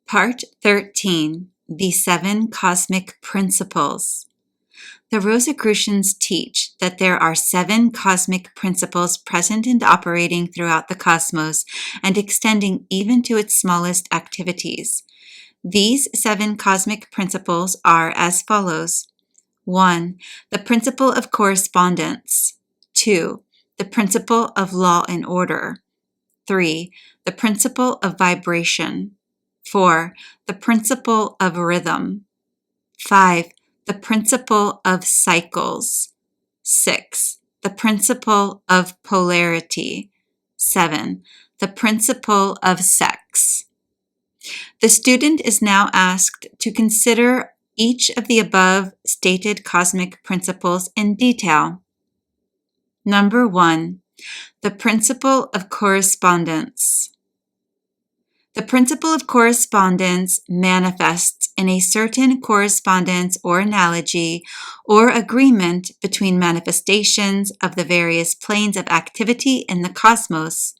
Part 13, The Seven Cosmic Principles. The Rosicrucians teach that there are 7 cosmic principles present and operating throughout the cosmos and extending even to its smallest activities. These 7 cosmic principles are as follows. 1. The principle of correspondence. 2. The principle of law and order. 3. The principle of vibration. 4. The principle of rhythm. 5. The principle of cycles. 6. The principle of polarity. 7. The principle of sex. The student is now asked to consider each of the above stated cosmic principles in detail. Number 1. The principle of correspondence. The principle of correspondence manifests in a certain correspondence or analogy or agreement between manifestations of the various planes of activity in the cosmos.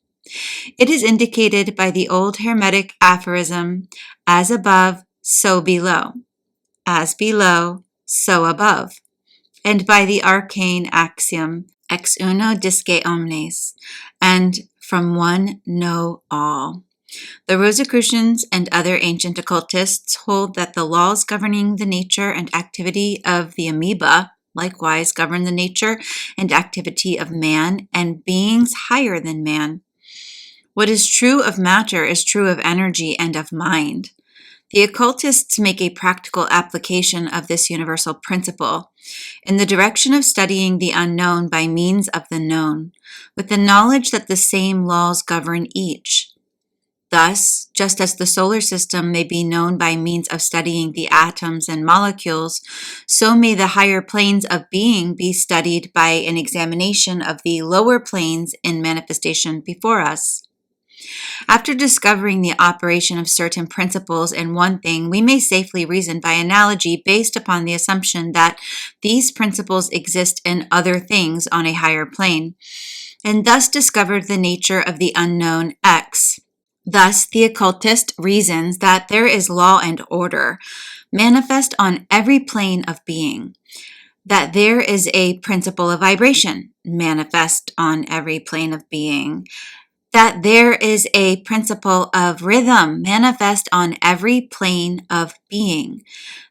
It is indicated by the old Hermetic aphorism, as above, so below, as below, so above, and by the arcane axiom, ex uno disce omnes, and from one know all. The Rosicrucians and other ancient occultists hold that the laws governing the nature and activity of the amoeba likewise govern the nature and activity of man and beings higher than man. What is true of matter is true of energy and of mind. The occultists make a practical application of this universal principle in the direction of studying the unknown by means of the known, with the knowledge that the same laws govern each. Thus, just as the solar system may be known by means of studying the atoms and molecules, so may the higher planes of being be studied by an examination of the lower planes in manifestation before us. After discovering the operation of certain principles in one thing, we may safely reason by analogy based upon the assumption that these principles exist in other things on a higher plane, and thus discover the nature of the unknown X. Thus, the occultist reasons that there is law and order, manifest on every plane of being, that there is a principle of vibration, manifest on every plane of being, that there is a principle of rhythm, manifest on every plane of being,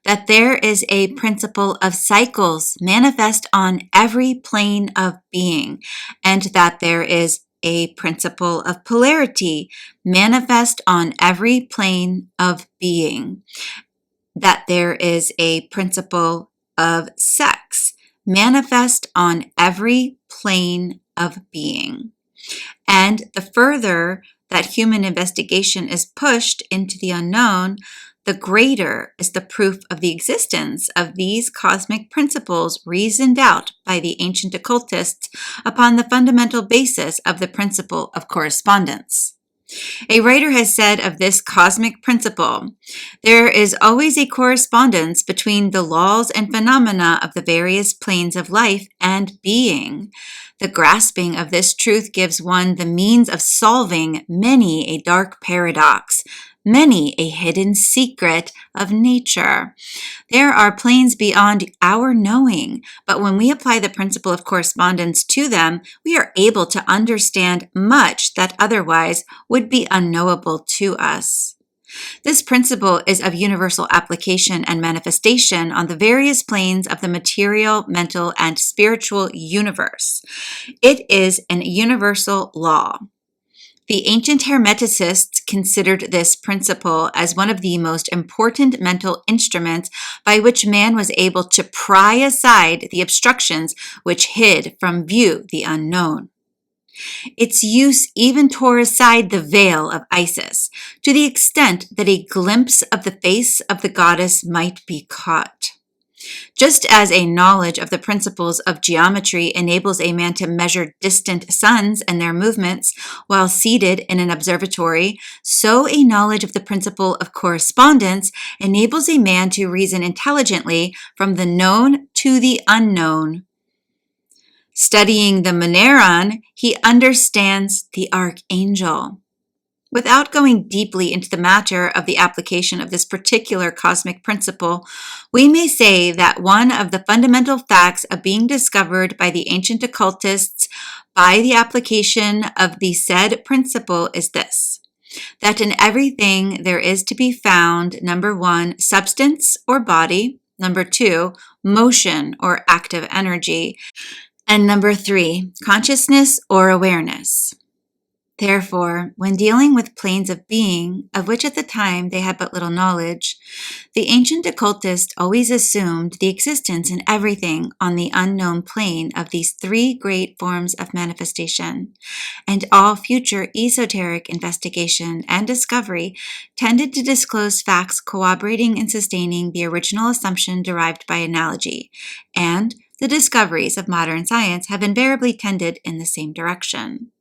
that there is a principle of cycles, manifest on every plane of being, and that there is a principle of polarity, manifest on every plane of being, that there is a principle of sex, manifest on every plane of being. And the further that human investigation is pushed into the unknown, the greater is the proof of the existence of these cosmic principles reasoned out by the ancient occultists upon the fundamental basis of the principle of correspondence. A writer has said of this cosmic principle, there is always a correspondence between the laws and phenomena of the various planes of life and being. The grasping of this truth gives one the means of solving many a dark paradox, many a hidden secret of nature. There are planes beyond our knowing, but when we apply the principle of correspondence to them, we are able to understand much that otherwise would be unknowable to us. This principle is of universal application and manifestation on the various planes of the material, mental, and spiritual universe. It is an universal law. The ancient Hermeticists considered this principle as one of the most important mental instruments by which man was able to pry aside the obstructions which hid from view the unknown. Its use even tore aside the veil of Isis, to the extent that a glimpse of the face of the goddess might be caught. Just as a knowledge of the principles of geometry enables a man to measure distant suns and their movements while seated in an observatory, so a knowledge of the principle of correspondence enables a man to reason intelligently from the known to the unknown. Studying the Moneron, he understands the archangel. Without going deeply into the matter of the application of this particular cosmic principle, we may say that one of the fundamental facts of being discovered by the ancient occultists by the application of the said principle is this: that in everything there is to be found, number 1, substance or body, number 2, motion or active energy, and number 3, consciousness or awareness. Therefore, when dealing with planes of being, of which at the time they had but little knowledge, the ancient occultists always assumed the existence in everything on the unknown plane of these 3 great forms of manifestation, and all future esoteric investigation and discovery tended to disclose facts corroborating and sustaining the original assumption derived by analogy, and the discoveries of modern science have invariably tended in the same direction.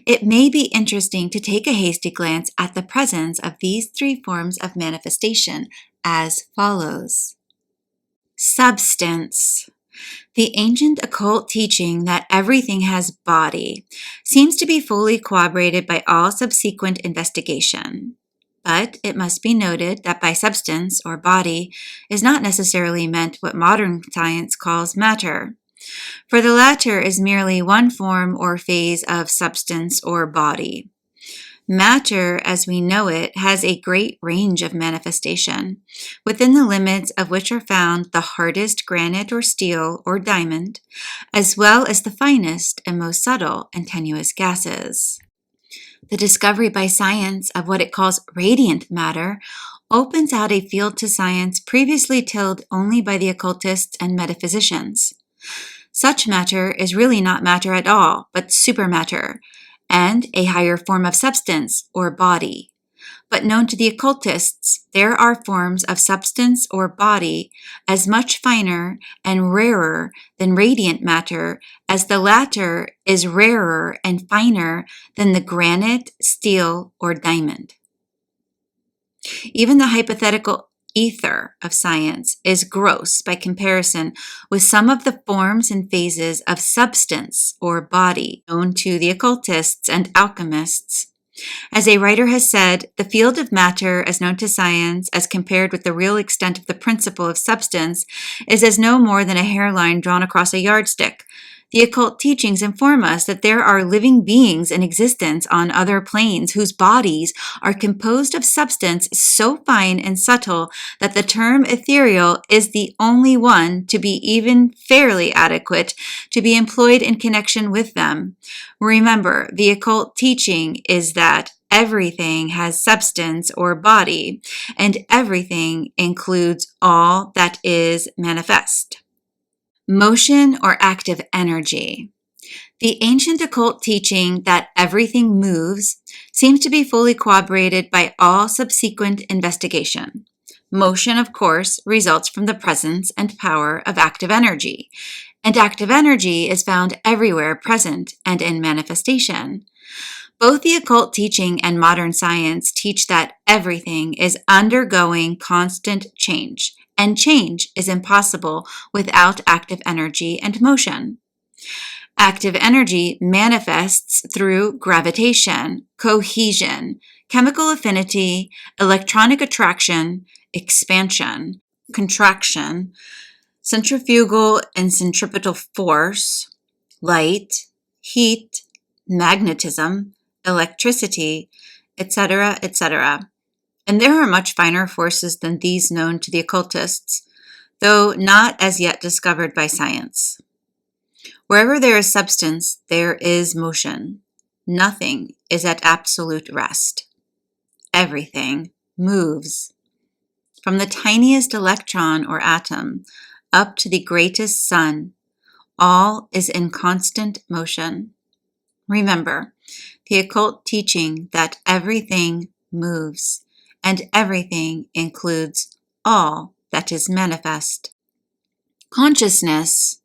It may be interesting to take a hasty glance at the presence of these 3 forms of manifestation as follows. Substance. The ancient occult teaching that everything has body seems to be fully corroborated by all subsequent investigation. But it must be noted that by substance or body is not necessarily meant what modern science calls matter. For the latter is merely one form or phase of substance or body. Matter, as we know it, has a great range of manifestation, within the limits of which are found the hardest granite or steel or diamond, as well as the finest and most subtle and tenuous gases. The discovery by science of what it calls radiant matter opens out a field to science previously tilled only by the occultists and metaphysicians. Such matter is really not matter at all, but supermatter, and a higher form of substance or body. But known to the occultists, there are forms of substance or body as much finer and rarer than radiant matter, as the latter is rarer and finer than the granite, steel, or diamond. Even the hypothetical ether of science is gross by comparison with some of the forms and phases of substance or body known to the occultists and alchemists. As a writer has said, the field of matter as known to science, as compared with the real extent of the principle of substance, is as no more than a hairline drawn across a yardstick. The occult teachings inform us that there are living beings in existence on other planes whose bodies are composed of substance so fine and subtle that the term ethereal is the only one to be even fairly adequate to be employed in connection with them. Remember, the occult teaching is that everything has substance or body, and everything includes all that is manifest. Motion or active energy. The ancient occult teaching that everything moves seems to be fully corroborated by all subsequent investigation. Motion, of course, results from the presence and power of active energy, and active energy is found everywhere present and in manifestation. Both the occult teaching and modern science teach that everything is undergoing constant change, and change is impossible without active energy and motion. Active energy manifests through gravitation, cohesion, chemical affinity, electronic attraction, expansion, contraction, centrifugal and centripetal force, light, heat, magnetism, electricity, etc., etc. And there are much finer forces than these known to the occultists, though not as yet discovered by science. Wherever there is substance, there is motion. Nothing is at absolute rest. Everything moves. From the tiniest electron or atom up to the greatest sun, all is in constant motion. Remember, the occult teaching that everything moves, and everything includes all that is manifest. Consciousness,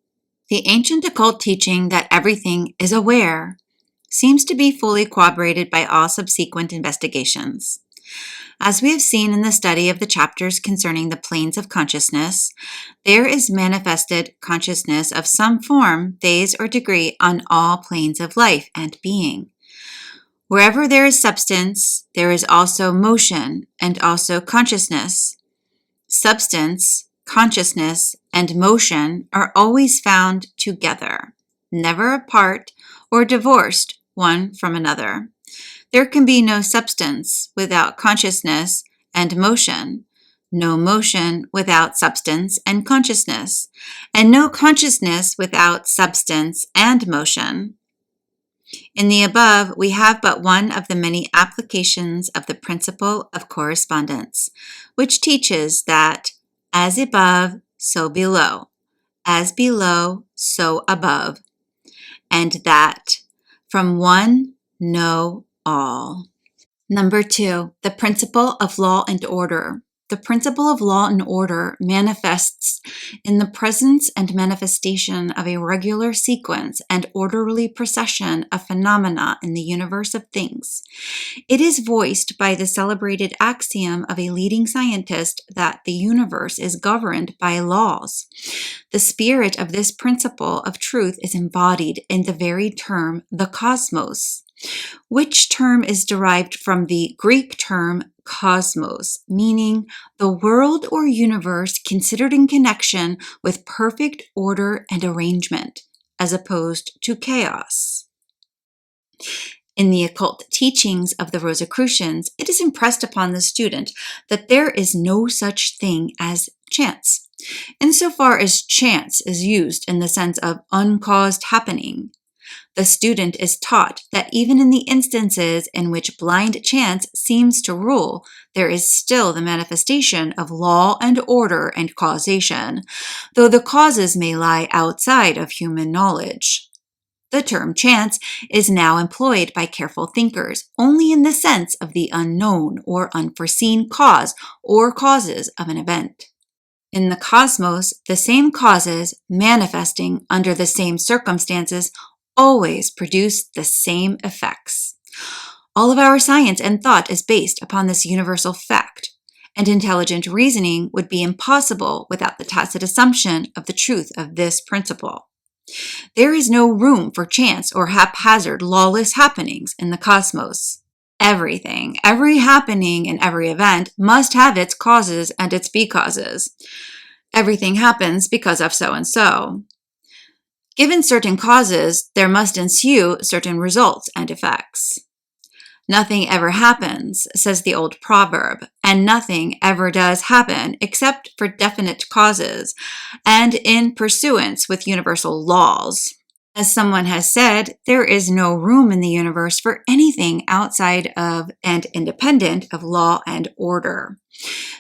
the ancient occult teaching that everything is aware, seems to be fully corroborated by all subsequent investigations. As we have seen in the study of the chapters concerning the planes of consciousness, there is manifested consciousness of some form, phase, or degree on all planes of life and being. Wherever there is substance, there is also motion and also consciousness. Substance, consciousness, and motion are always found together, never apart or divorced one from another. There can be no substance without consciousness and motion, no motion without substance and consciousness, and no consciousness without substance and motion. In the above, we have but one of the many applications of the principle of correspondence, which teaches that as above, so below, as below, so above, and that from one know all. Number 2, the principle of law and order. The principle of law and order manifests in the presence and manifestation of a regular sequence and orderly procession of phenomena in the universe of things. It is voiced by the celebrated axiom of a leading scientist that the universe is governed by laws. The spirit of this principle of truth is embodied in the very term the cosmos, which term is derived from the Greek term cosmos, meaning the world or universe considered in connection with perfect order and arrangement, as opposed to chaos. In the occult teachings of the Rosicrucians, it is impressed upon the student that there is no such thing as chance, insofar as chance is used in the sense of uncaused happening. The student is taught that even in the instances in which blind chance seems to rule, there is still the manifestation of law and order and causation, though the causes may lie outside of human knowledge. The term chance is now employed by careful thinkers only in the sense of the unknown or unforeseen cause or causes of an event. In the cosmos, the same causes manifesting under the same circumstances always produce the same effects. All of our science and thought is based upon this universal fact, and intelligent reasoning would be impossible without the tacit assumption of the truth of this principle. There is no room for chance or haphazard, lawless happenings in the cosmos. Everything, every happening and every event must have its causes and its becauses. Everything happens because of so and so. Given certain causes, there must ensue certain results and effects. Nothing ever happens, says the old proverb, and nothing ever does happen except for definite causes and in pursuance with universal laws. As someone has said, there is no room in the universe for anything outside of and independent of law and order.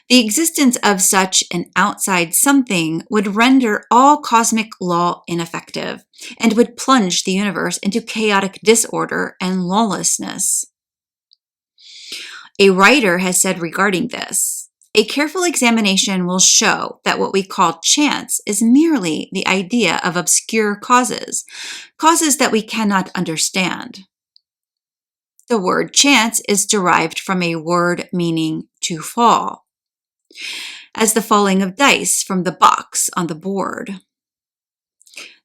The existence of such an outside something would render all cosmic law ineffective and would plunge the universe into chaotic disorder and lawlessness. A writer has said regarding this, a careful examination will show that what we call chance is merely the idea of obscure causes, causes that we cannot understand. The word chance is derived from a word meaning to fall, as the falling of dice from the box on the board.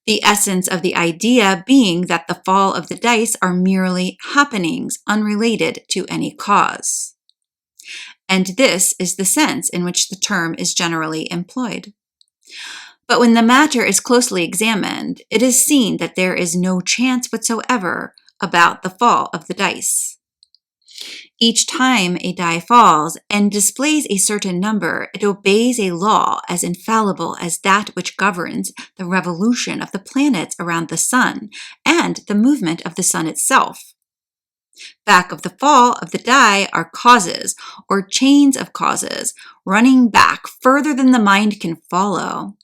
The essence of the idea being that the fall of the dice are merely happenings unrelated to any cause. And this is the sense in which the term is generally employed. But when the matter is closely examined, it is seen that there is no chance whatsoever about the fall of the dice. Each time a die falls and displays a certain number, it obeys a law as infallible as that which governs the revolution of the planets around the sun and the movement of the sun itself. Back of the fall of the die are causes or chains of causes running back further than the mind can follow.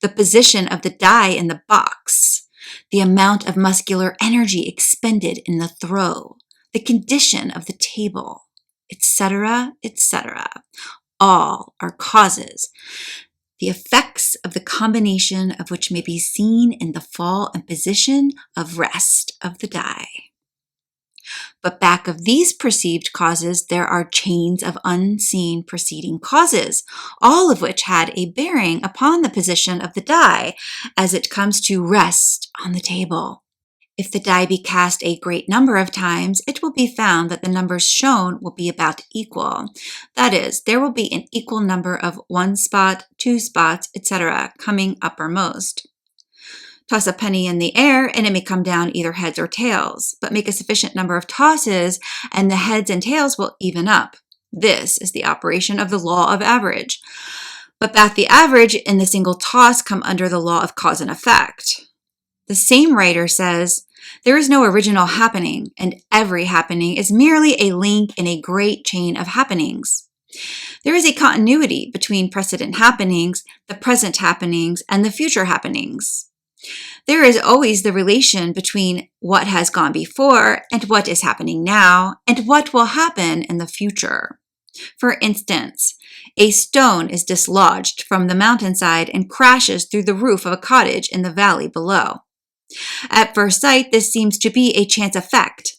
The position of the die in the box, the amount of muscular energy expended in the throw, the condition of the table, etc., etc. All are causes, the effects of the combination of which may be seen in the fall and position of rest of the die. But back of these perceived causes, there are chains of unseen preceding causes, all of which had a bearing upon the position of the die as it comes to rest on the table. If the die be cast a great number of times, it will be found that the numbers shown will be about equal. That is, there will be an equal number of 1 spot, 2 spots, etc. coming uppermost. Toss a penny in the air and it may come down either heads or tails, but make a sufficient number of tosses and the heads and tails will even up. This is the operation of the law of average. But both the average and the single toss come under the law of cause and effect. The same writer says, there is no original happening, and every happening is merely a link in a great chain of happenings. There is a continuity between precedent happenings, the present happenings, and the future happenings. There is always the relation between what has gone before and what is happening now, and what will happen in the future. For instance, a stone is dislodged from the mountainside and crashes through the roof of a cottage in the valley below. At first sight, this seems to be a chance effect,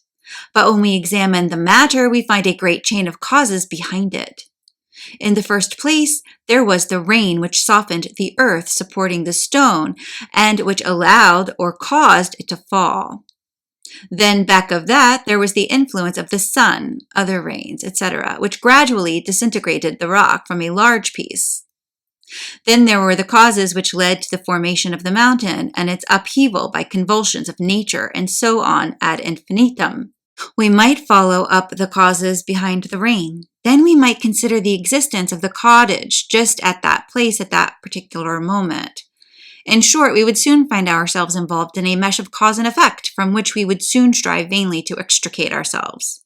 but when we examine the matter, we find a great chain of causes behind it. In the first place, there was the rain which softened the earth supporting the stone and which allowed or caused it to fall. Then back of that, there was the influence of the sun, other rains, etc., which gradually disintegrated the rock from a large piece. Then there were the causes which led to the formation of the mountain and its upheaval by convulsions of nature, and so on ad infinitum. We might follow up the causes behind the rain. Then we might consider the existence of the cottage just at that place at that particular moment. In short, we would soon find ourselves involved in a mesh of cause and effect from which we would soon strive vainly to extricate ourselves.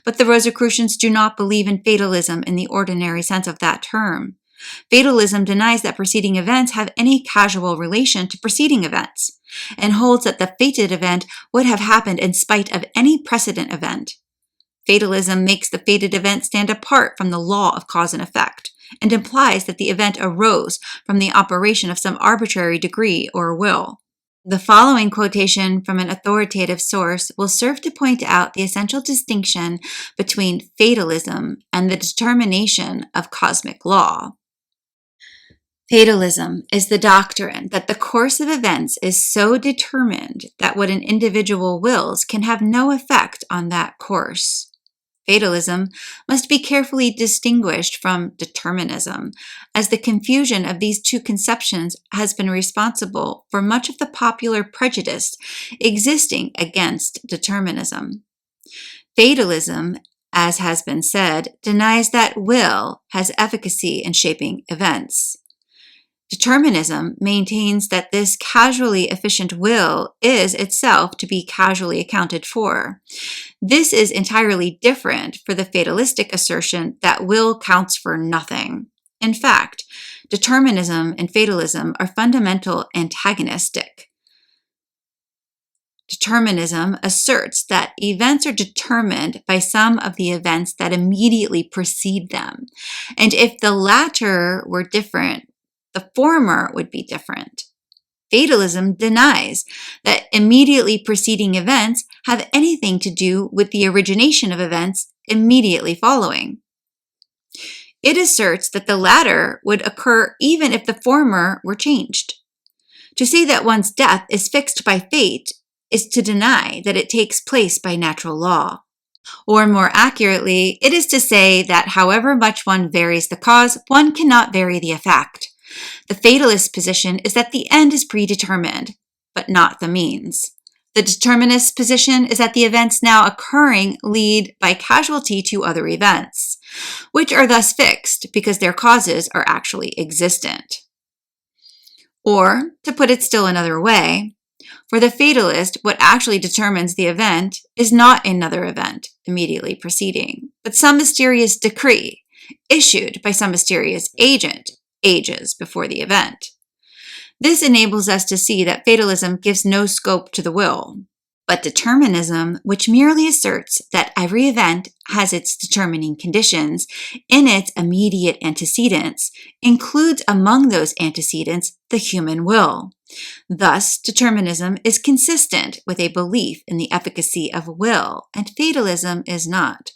But the Rosicrucians do not believe in fatalism in the ordinary sense of that term. Fatalism denies that preceding events have any causal relation to preceding events, and holds that the fated event would have happened in spite of any precedent event. Fatalism makes the fated event stand apart from the law of cause and effect, and implies that the event arose from the operation of some arbitrary degree or will. The following quotation from an authoritative source will serve to point out the essential distinction between fatalism and the determination of cosmic law. Fatalism is the doctrine that the course of events is so determined that what an individual wills can have no effect on that course. Fatalism must be carefully distinguished from determinism, as the confusion of these two conceptions has been responsible for much of the popular prejudice existing against determinism. Fatalism, as has been said, denies that will has efficacy in shaping events. Determinism maintains that this causally efficient will is itself to be causally accounted for. This is entirely different for the fatalistic assertion that will counts for nothing. In fact, determinism and fatalism are fundamental antagonistic. Determinism asserts that events are determined by some of the events that immediately precede them, and if the latter were different, the former would be different. Fatalism denies that immediately preceding events have anything to do with the origination of events immediately following. It asserts that the latter would occur even if the former were changed. To say that one's death is fixed by fate is to deny that it takes place by natural law. Or more accurately, it is to say that however much one varies the cause, one cannot vary the effect. The fatalist position is that the end is predetermined, but not the means. The determinist position is that the events now occurring lead by causality to other events, which are thus fixed because their causes are actually existent. Or, to put it still another way, for the fatalist, what actually determines the event is not another event immediately preceding, but some mysterious decree issued by some mysterious agent ages before the event. This enables us to see that fatalism gives no scope to the will, but determinism, which merely asserts that every event has its determining conditions in its immediate antecedents, includes among those antecedents the human will. Thus, determinism is consistent with a belief in the efficacy of will, and fatalism is not.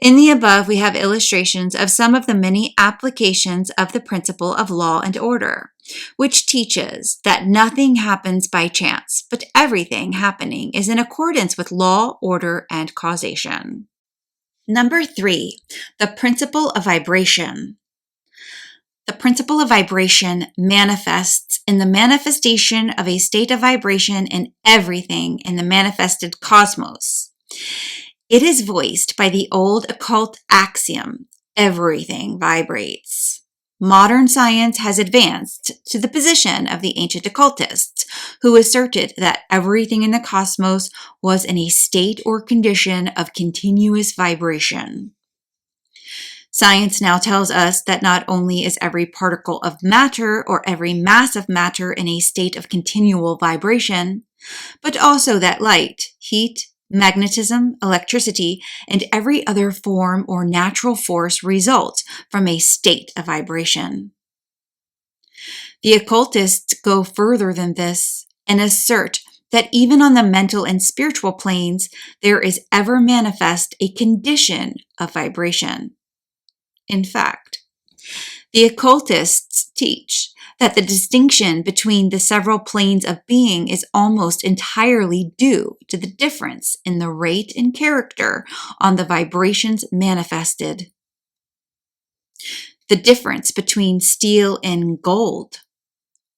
In the above, we have illustrations of some of the many applications of the principle of law and order. which teaches that nothing happens by chance, but everything happening is in accordance with law, order, and causation. Number 3, the principle of vibration. The principle of vibration manifests in the manifestation of a state of vibration in everything in the manifested cosmos. It is voiced by the old occult axiom, everything vibrates. Modern science has advanced to the position of the ancient occultists, who asserted that everything in the cosmos was in a state or condition of continuous vibration. Science now tells us that not only is every particle of matter or every mass of matter in a state of continual vibration, but also that light, heat, magnetism, electricity, and every other form or natural force result from a state of vibration. The occultists go further than this and assert that even on the mental and spiritual planes, there is ever manifest a condition of vibration. In fact, the occultists teach that the distinction between the several planes of being is almost entirely due to the difference in the rate and character on the vibrations manifested. The difference between steel and gold,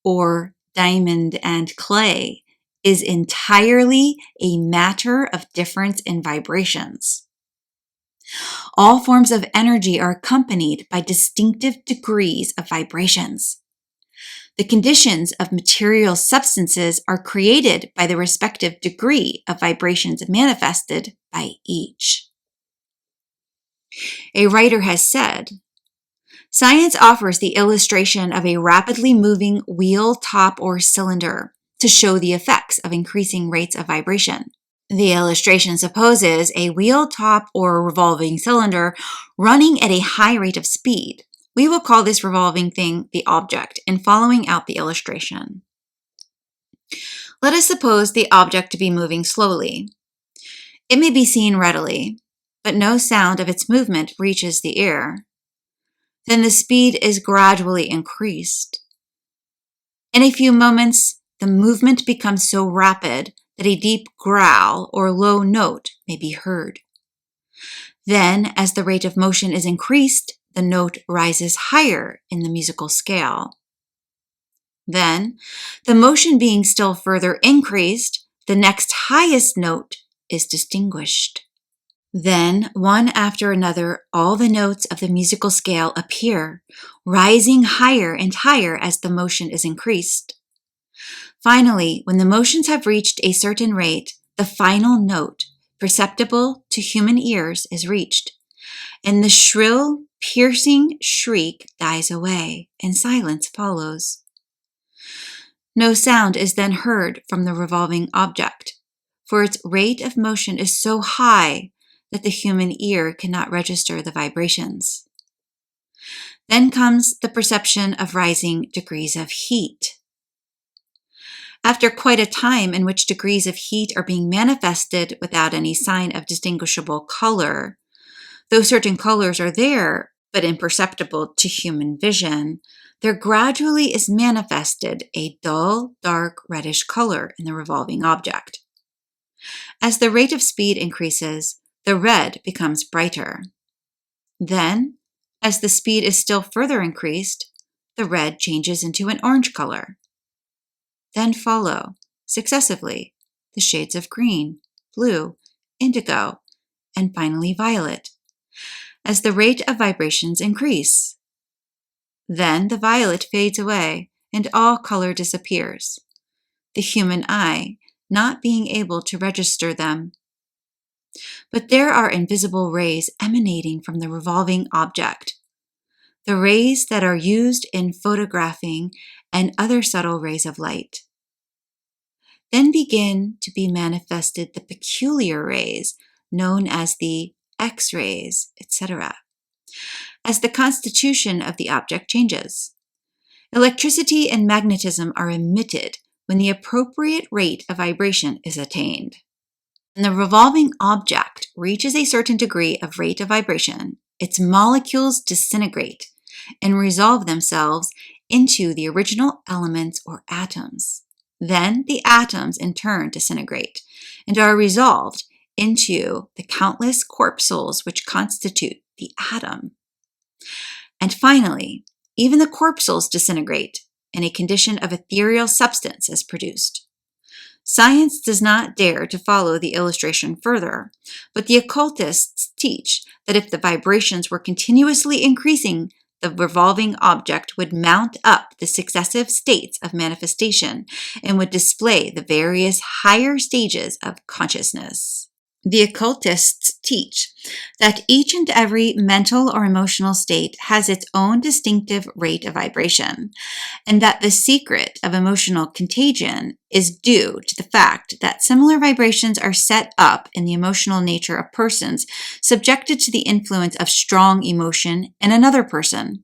or diamond and clay, is entirely a matter of difference in vibrations. All forms of energy are accompanied by distinctive degrees of vibrations. The conditions of material substances are created by the respective degree of vibrations manifested by each. A writer has said, "Science offers the illustration of a rapidly moving wheel, top, or cylinder to show the effects of increasing rates of vibration. The illustration supposes a wheel, top, or revolving cylinder running at a high rate of speed. We will call this revolving thing the object in following out the illustration. Let us suppose the object to be moving slowly. It may be seen readily, but no sound of its movement reaches the ear. Then the speed is gradually increased. In a few moments, the movement becomes so rapid that a deep growl or low note may be heard. Then, as the rate of motion is increased, the note rises higher in the musical scale. Then, the motion being still further increased, the next highest note is distinguished. Then, one after another, all the notes of the musical scale appear, rising higher and higher as the motion is increased. Finally, when the motions have reached a certain rate, the final note, perceptible to human ears, is reached, and the shrill, piercing shriek dies away, and silence follows. No sound is then heard from the revolving object, for its rate of motion is so high that the human ear cannot register the vibrations. Then comes the perception of rising degrees of heat. After quite a time in which degrees of heat are being manifested without any sign of distinguishable color, though certain colors are there, but imperceptible to human vision, there gradually is manifested a dull, dark, reddish color in the revolving object. As the rate of speed increases, the red becomes brighter. Then, as the speed is still further increased, the red changes into an orange color. Then follow, successively, the shades of green, blue, indigo, and finally violet, as the rate of vibrations increase. Then the violet fades away and all color disappears, the human eye not being able to register them. But there are invisible rays emanating from the revolving object, the rays that are used in photographing and other subtle rays of light. Then begin to be manifested the peculiar rays known as the X-rays, etc., as the constitution of the object changes. Electricity and magnetism are emitted when the appropriate rate of vibration is attained. When the revolving object reaches a certain degree of rate of vibration, its molecules disintegrate and resolve themselves into the original elements or atoms. Then the atoms in turn disintegrate and are resolved into the countless corpuscles which constitute the atom. And finally, even the corpuscles disintegrate, and a condition of ethereal substance is produced. Science does not dare to follow the illustration further, but the occultists teach that if the vibrations were continuously increasing, the revolving object would mount up the successive states of manifestation and would display the various higher stages of consciousness. The occultists teach that each and every mental or emotional state has its own distinctive rate of vibration, and that the secret of emotional contagion is due to the fact that similar vibrations are set up in the emotional nature of persons subjected to the influence of strong emotion in another person.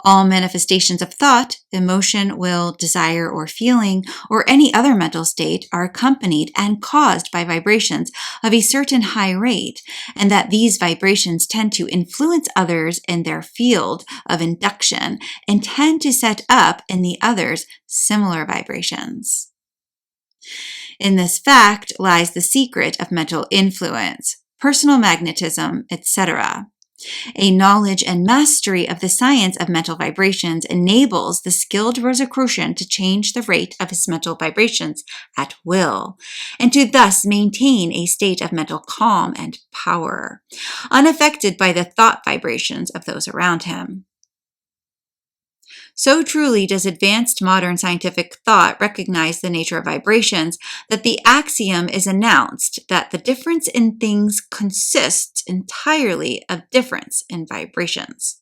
All manifestations of thought, emotion, will, desire, or feeling, or any other mental state are accompanied and caused by vibrations of a certain high rate, and that these vibrations tend to influence others in their field of induction and tend to set up in the others similar vibrations. In this fact lies the secret of mental influence, personal magnetism, etc. A knowledge and mastery of the science of mental vibrations enables the skilled Rosicrucian to change the rate of his mental vibrations at will, and to thus maintain a state of mental calm and power, unaffected by the thought vibrations of those around him. So truly does advanced modern scientific thought recognize the nature of vibrations that the axiom is announced that the difference in things consists entirely of difference in vibrations.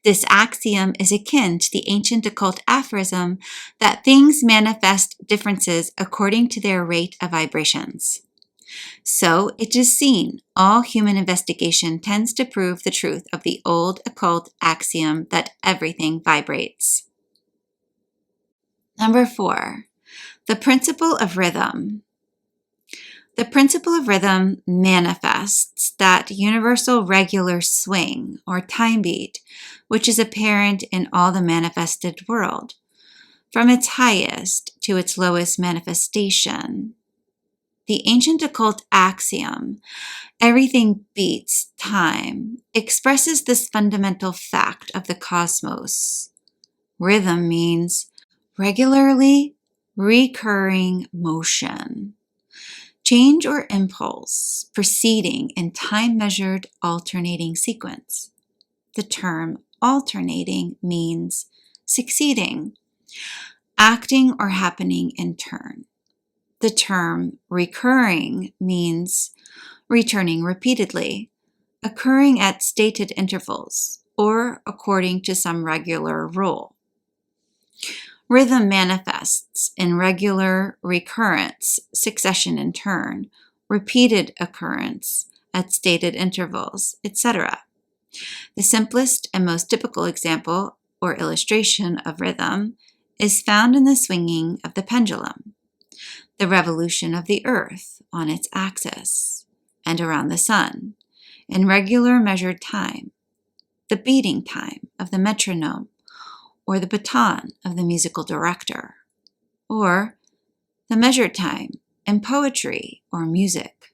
This axiom is akin to the ancient occult aphorism that things manifest differences according to their rate of vibrations. So it is seen, all human investigation tends to prove the truth of the old occult axiom that everything vibrates. Number 4, the principle of rhythm. The principle of rhythm manifests that universal regular swing or time beat, which is apparent in all the manifested world, from its highest to its lowest manifestation. The ancient occult axiom, everything beats time, expresses this fundamental fact of the cosmos. Rhythm means regularly recurring motion, change or impulse proceeding in time-measured alternating sequence. The term alternating means succeeding, acting or happening in turn. The term recurring means returning repeatedly, occurring at stated intervals, or according to some regular rule. Rhythm manifests in regular recurrence, succession in turn, repeated occurrence at stated intervals, etc. The simplest and most typical example or illustration of rhythm is found in the swinging of the pendulum, the revolution of the earth on its axis and around the sun in regular measured time, the beating time of the metronome or the baton of the musical director, or the measured time in poetry or music.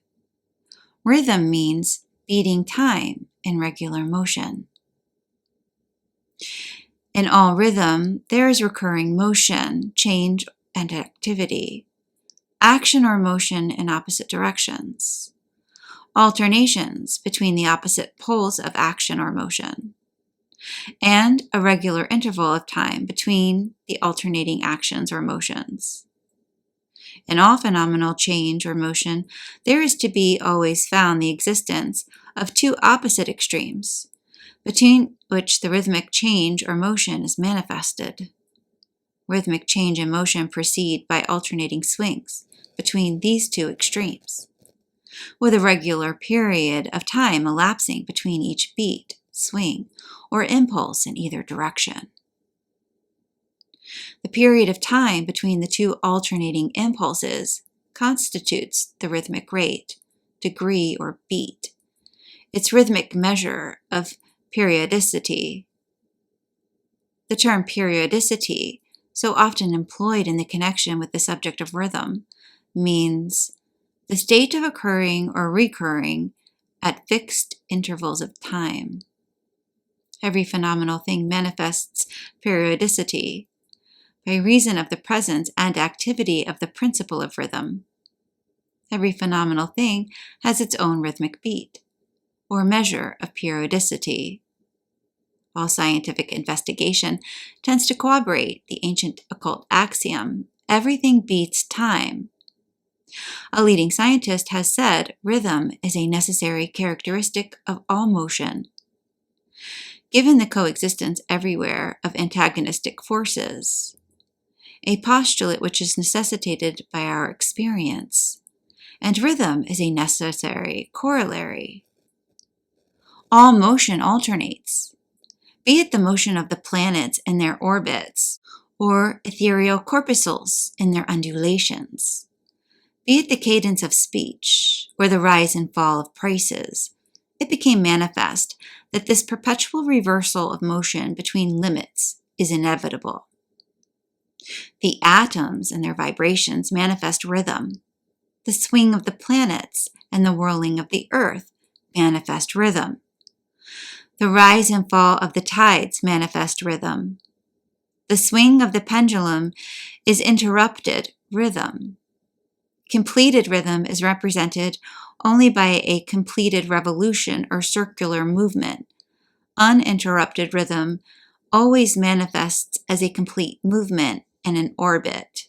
Rhythm means beating time in regular motion. In all rhythm, there is recurring motion, change, and activity, action or motion in opposite directions, alternations between the opposite poles of action or motion, and a regular interval of time between the alternating actions or motions. In all phenomenal change or motion, there is to be always found the existence of two opposite extremes, between which the rhythmic change or motion is manifested. Rhythmic change and motion proceed by alternating swings between these two extremes, with a regular period of time elapsing between each beat, swing, or impulse in either direction. The period of time between the two alternating impulses constitutes the rhythmic rate, degree, or beat, its rhythmic measure of periodicity. The term periodicity, so often employed in the connection with the subject of rhythm, means the state of occurring or recurring at fixed intervals of time. Every phenomenal thing manifests periodicity by reason of the presence and activity of the principle of rhythm. Every phenomenal thing has its own rhythmic beat, or measure of periodicity. All scientific investigation tends to corroborate the ancient occult axiom, everything beats time. A leading scientist has said rhythm is a necessary characteristic of all motion. Given the coexistence everywhere of antagonistic forces, a postulate which is necessitated by our experience, and rhythm is a necessary corollary. All motion alternates, be it the motion of the planets in their orbits, or ethereal corpuscles in their undulations. Be it the cadence of speech, or the rise and fall of prices, it became manifest that this perpetual reversal of motion between limits is inevitable. The atoms and their vibrations manifest rhythm. The swing of the planets and the whirling of the earth manifest rhythm. The rise and fall of the tides manifest rhythm. The swing of the pendulum is interrupted rhythm. Completed rhythm is represented only by a completed revolution or circular movement. Uninterrupted rhythm always manifests as a complete movement in an orbit.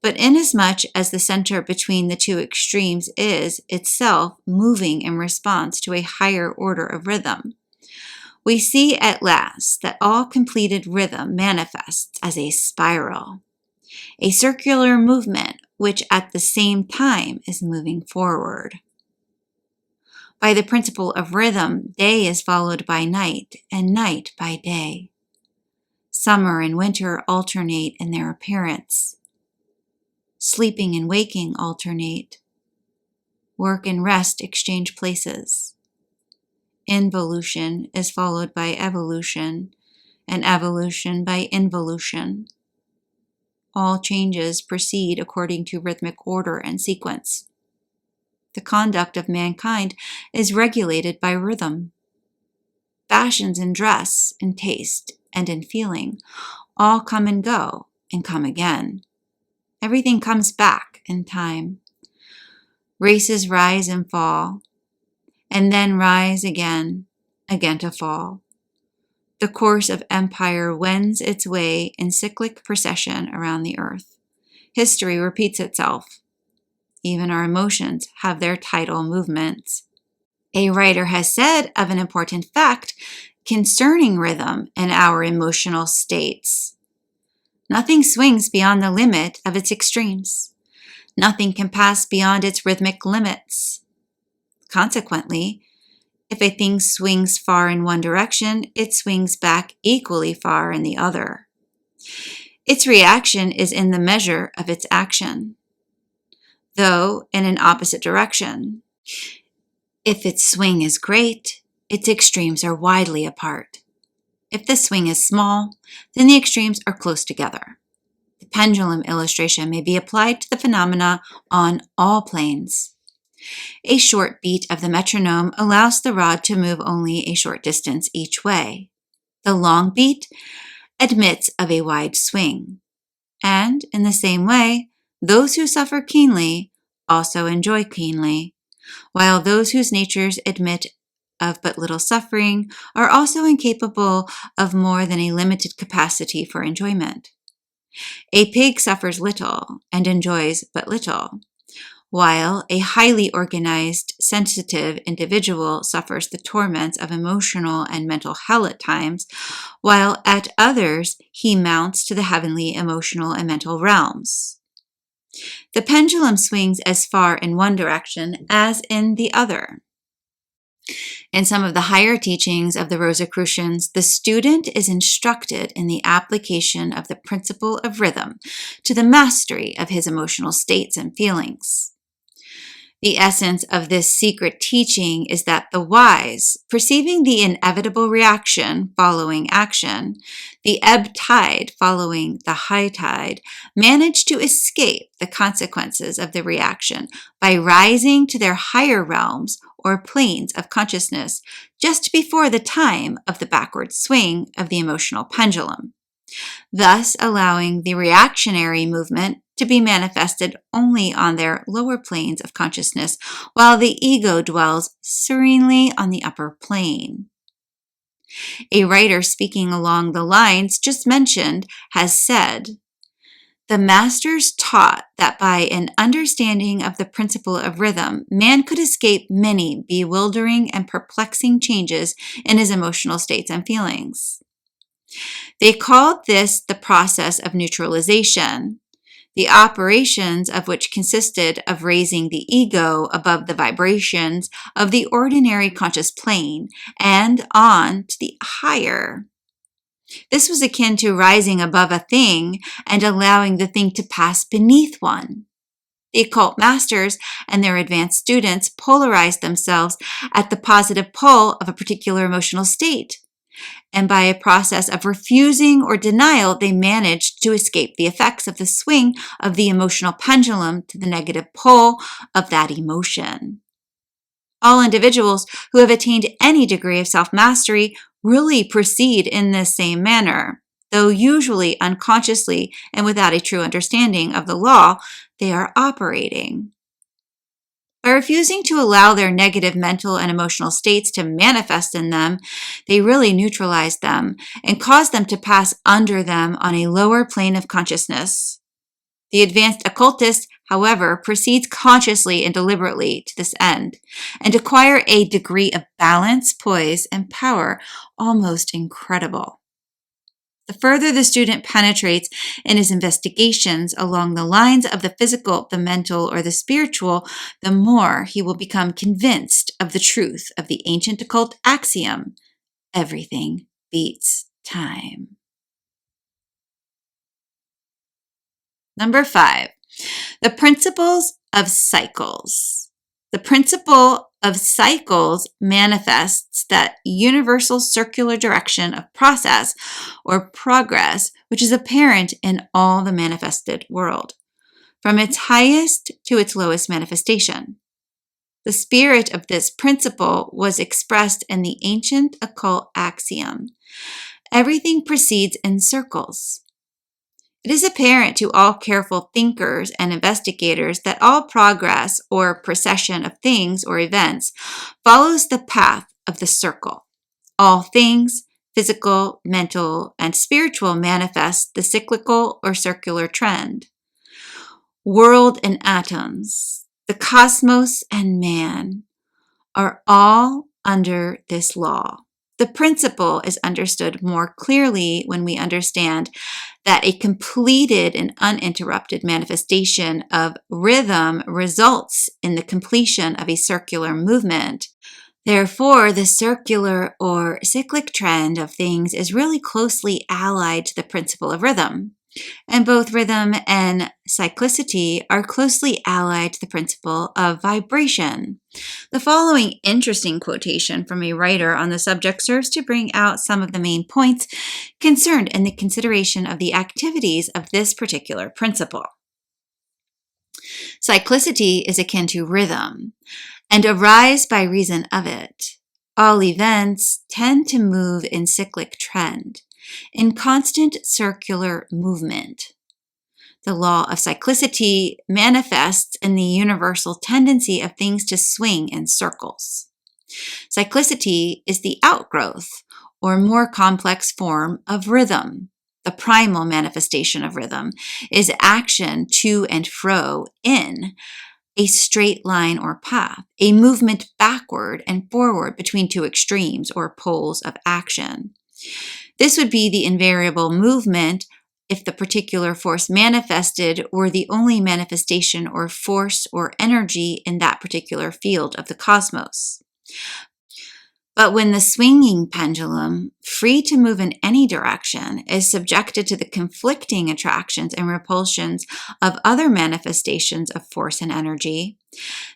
But inasmuch as the center between the two extremes is itself moving in response to a higher order of rhythm, we see at last that all completed rhythm manifests as a spiral, a circular movement which at the same time is moving forward. By the principle of rhythm, day is followed by night, and night by day. Summer and winter alternate in their appearance. Sleeping and waking alternate. Work and rest exchange places. Involution is followed by evolution, and evolution by involution. All changes proceed according to rhythmic order and sequence. The conduct of mankind is regulated by rhythm. Fashions in dress, in taste, and in feeling all come and go and come again. Everything comes back in time. Races rise and fall, and then rise again to fall. The course of empire wends its way in cyclic procession around the earth. History repeats itself. Even our emotions have their tidal movements. A writer has said of an important fact concerning rhythm and our emotional states. Nothing swings beyond the limit of its extremes. Nothing can pass beyond its rhythmic limits. Consequently, if a thing swings far in one direction, it swings back equally far in the other. Its reaction is in the measure of its action, though in an opposite direction. If its swing is great, its extremes are widely apart. If the swing is small, then the extremes are close together. The pendulum illustration may be applied to the phenomena on all planes. A short beat of the metronome allows the rod to move only a short distance each way. The long beat admits of a wide swing. And in the same way, those who suffer keenly also enjoy keenly, while those whose natures admit of but little suffering are also incapable of more than a limited capacity for enjoyment. A pig suffers little and enjoys but little, while a highly organized, sensitive individual suffers the torments of emotional and mental hell at times, while at others he mounts to the heavenly emotional and mental realms. The pendulum swings as far in one direction as in the other. In some of the higher teachings of the Rosicrucians, the student is instructed in the application of the principle of rhythm to the mastery of his emotional states and feelings. The essence of this secret teaching is that the wise, perceiving the inevitable reaction following action, the ebb tide following the high tide, manage to escape the consequences of the reaction by rising to their higher realms or planes of consciousness just before the time of the backward swing of the emotional pendulum, thus allowing the reactionary movement to be manifested only on their lower planes of consciousness, while the ego dwells serenely on the upper plane. A writer speaking along the lines just mentioned has said, "The masters taught that by an understanding of the principle of rhythm, man could escape many bewildering and perplexing changes in his emotional states and feelings. They called this the process of neutralization, the operations of which consisted of raising the ego above the vibrations of the ordinary conscious plane and on to the higher. This was akin to rising above a thing and allowing the thing to pass beneath one. The occult masters and their advanced students polarized themselves at the positive pole of a particular emotional state, and by a process of refusing or denial, they managed to escape the effects of the swing of the emotional pendulum to the negative pole of that emotion. All individuals who have attained any degree of self-mastery really proceed in this same manner, though usually unconsciously and without a true understanding of the law they are operating. By refusing to allow their negative mental and emotional states to manifest in them, they really neutralize them and cause them to pass under them on a lower plane of consciousness. The advanced occultist, however, proceeds consciously and deliberately to this end and acquire a degree of balance, poise, and power almost incredible. The further the student penetrates in his investigations along the lines of the physical, the mental, or the spiritual, the more he will become convinced of the truth of the ancient occult axiom, everything beats time. Number 5, the principles of cycles. The principle of cycles manifests that universal circular direction of process or progress, which is apparent in all the manifested world, from its highest to its lowest manifestation. The spirit of this principle was expressed in the ancient occult axiom, everything proceeds in circles. It is apparent to all careful thinkers and investigators that all progress or procession of things or events follows the path of the circle. All things, physical, mental, and spiritual, manifest the cyclical or circular trend. World and atoms, the cosmos and man, are all under this law. The principle is understood more clearly when we understand that a completed and uninterrupted manifestation of rhythm results in the completion of a circular movement. Therefore, the circular or cyclic trend of things is really closely allied to the principle of rhythm. And both rhythm and cyclicity are closely allied to the principle of vibration. The following interesting quotation from a writer on the subject serves to bring out some of the main points concerned in the consideration of the activities of this particular principle. Cyclicity is akin to rhythm and arise by reason of it. All events tend to move in cyclic trend, in constant circular movement. The law of cyclicity manifests in the universal tendency of things to swing in circles. Cyclicity is the outgrowth or more complex form of rhythm. The primal manifestation of rhythm is action to and fro in a straight line or path, a movement backward and forward between two extremes or poles of action. This would be the invariable movement if the particular force manifested were the only manifestation or force or energy in that particular field of the cosmos. But when the swinging pendulum, free to move in any direction, is subjected to the conflicting attractions and repulsions of other manifestations of force and energy,